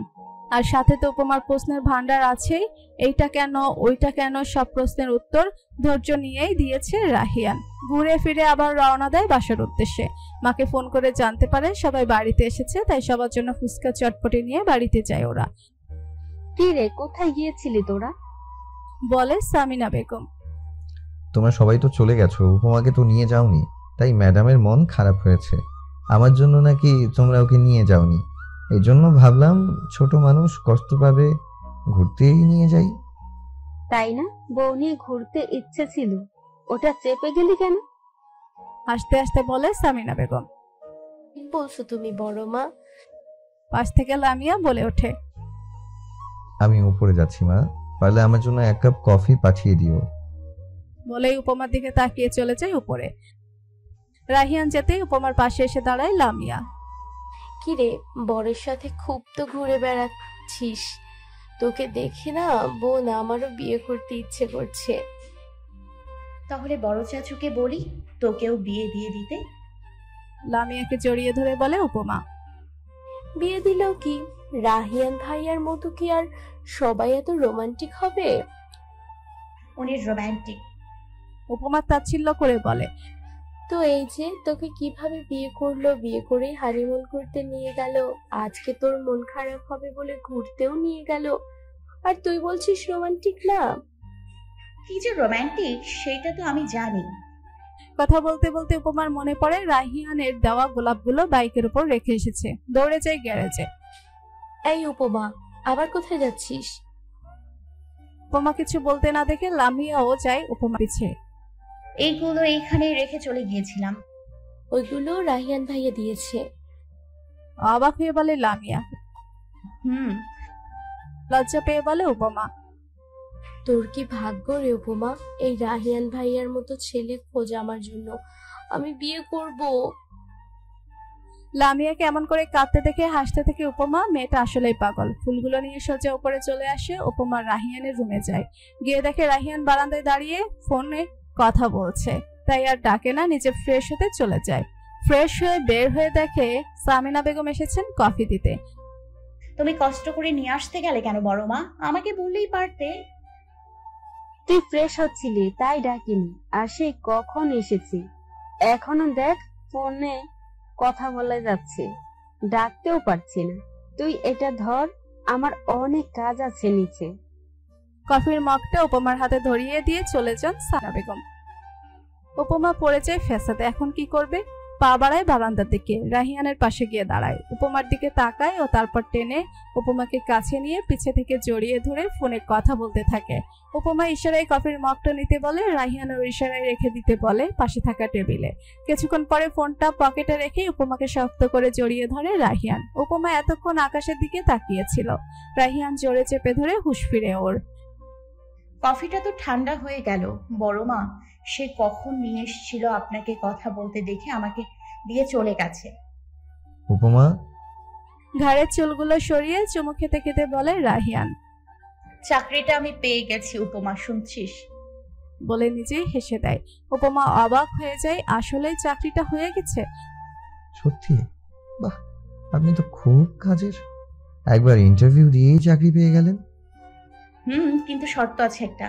আর সাথে তো উপমার প্রশ্নের ভান্ডার আছেই। এইটা কেন, ওইটা কেন, সব প্রশ্নের উত্তর ধৈর্য নিয়েই দিয়েছে রাহিয়ান। ঘুরে ফিরে আবার রওনা দেয় বাসার উদ্দেশ্যে। মাকে ফোন করে জানতে পারে সবাই বাড়িতে এসেছে, তাই সবার জন্য ফুচকা চটপটি নিয়ে বাড়িতে যায় ওরা। কি রে, কোথায় গিয়েছিলি তোরা? বলে সামিনা বেগম। তোমরা সবাই তো চলে গেছো, উপমাকে তো নিয়ে যাওনি, তাই ম্যাডামের মন খারাপ হয়েছে। আমার জন্য নাকি তোমরা ওকে নিয়ে যাওনি, এই জন্য ভাবলাম ছোট মানুষ কষ্ট পাবে, ঘুরতেই নিয়ে যাই। তাই না? বউ নিয়ে ঘুরতে ইচ্ছে ছিল, ওটা চেপে গেলি কেন? হাসতে হাসতে বলে সামিনা বেগম। কি বলছো তুমি বড় মা? পাশ থেকে লামিয়া বলে ওঠে, আমি উপরে যাচ্ছি মা, পারলে আমার জন্য 1 কাপ কফি পাঠিয়ে দিও। বলেই উপমার দিকে তাকিয়ে চলে যায় উপরে। রাহিয়ান যেতেই উপমার পাশে এসে দাঁড়ায় লামিয়া। কিরে, বরের সাথে খুব তো ঘুরে বেড়াচ্ছিস, তোকে দেখে না বোন আমারও বিয়ে করতে ইচ্ছে করছে। তাহলে বড় চাচুকে বলি তোকেও বিয়ে দিয়ে দিতে। লামিয়াকে জড়িয়ে ধরে বলে উপমা। বিয়ে দিলেও কি, রাহিয়ান ভাইয়ার মতো কি আর সবাই এত রোমান্টিক হবে? উনি রোমান্টিক। উপমা তাচ্ছিল্য করে বলে, তো এই যে তোকে কিভাবে বিয়ে করলো, বিয়ে করে হানিমুন করতে নিয়ে গেল, আজকে তোর মন খারাপ হবে বলে ঘুরতেও নিয়ে গেল, আর তুই বলছিস রোমান্টিক না? কি যে রোমান্টিক সেটা তো আমি জানি। কথা বলতে বলতে উপমার মনে পড়ে রাহিয়ানের দেওয়া গোলাপগুলো বাইকের উপর রেখে এসেছে। দৌড়ে যায় গ্যারেজে। এই উপমা, আবার কোথায় যাচ্ছিস? উপমা কিছু বলতে না দেখে লামিয়াও যায় উপমা পিছে। এইগুলো এইখানে রেখে চলে গিয়েছিলাম। ওইগুলো রাহিয়ান ভাইয়া দিয়েছে। অবাক হয়ে বলে লামিয়া। লজ্জা পেয়ে বলে উপমা। তোর কি ভাগ্য রে উপমা, এই রাহিয়ান ভাইয়ার মতো ছেলে খোঁজ আমার জন্য, আমি বিয়ে করব। লামিয়াকে এমন করে কাঁদতে দেখে হাসতে থেকে উপমা, মেয়েটা আসলেই পাগল। ফুলগুলো নিয়ে সোজা উপরে চলে আসে। উপমা রাহিয়ানের রুমে যায়। গিয়ে দেখে রাহিয়ান বারান্দায় দাঁড়িয়ে ফোনে কথা বলছে, তাই আর ডাকে না, নিজে ফ্রেশ হতে চলে যায়। ফ্রেশ হয়ে বের হয়ে দেখে সামিনা বেগম এসেছেন কফি দিতে। তুমি কষ্ট করে নিয়ে আসতে গেলে কেন বড় মা? আমাকে বললেই পারতে। তুই ফ্রেশ হচ্ছিলি তাই ডাকিনি, আর সেই কখন এসেছি, এখনো দেখ ফোনে কথা বলা যাচ্ছে, ডাকতেও পারছি না। তুই এটা ধর, আমার অনেক কাজ আছে নিচে। কফির মগটা উপমার হাতে ধরিয়ে দিয়ে চলে যান সামিনা বেগম। উপমা পড়ে যায় ফ্যাসাদে। এখন কি করবে? পা বাড়ায় বারান্দার দিকে, রাহিয়ানের পাশে গিয়ে দাঁড়ায়। উপমার দিকে তাকায় ও তারপর টেনে উপমাকে কাছে নিয়ে পিছে থেকে জড়িয়ে ধরে ফোনে কথা বলতে থাকে। উপমা ইশারায় কফির মগটা নিতে বলে, রাহিয়ানের ইশারায় রেখে দিতে বলে পাশে থাকা টেবিলে। কিছুক্ষণ পরে ফোনটা পকেটে রেখে উপমাকে শক্ত করে জড়িয়ে ধরে রাহিয়ান। উপমা এতক্ষণ আকাশের দিকে তাকিয়েছিল। রাহিয়ান জোরে চেপে ধরে হুঁশ ফিরে ওর। কফিটা তো ঠান্ডা হয়ে গেল বড় মা। সে কখন নিয়ে এসেছিল আপনাকে কথা বলতে দেখে আমাকে দিয়ে চলে গেছে। উপমা ঘাড়ের চুলগুলো সরিয়ে চুমু খেতে খেতে বলে রাহিয়ান। চাকরিটা আমি পেয়ে গেছি উপমা, শুনছিস? বলে নিজেই হেসে দেয়। উপমা অবাক হয়ে যায়, আসলেই চাকরিটা হয়ে গেছে। সত্যি? বাহ, আপনি তো খুব কাজের। একবার ইন্টারভিউ দিয়েই চাকরি পেয়ে গেলেন। কিন্তু শর্ত আছে একটা।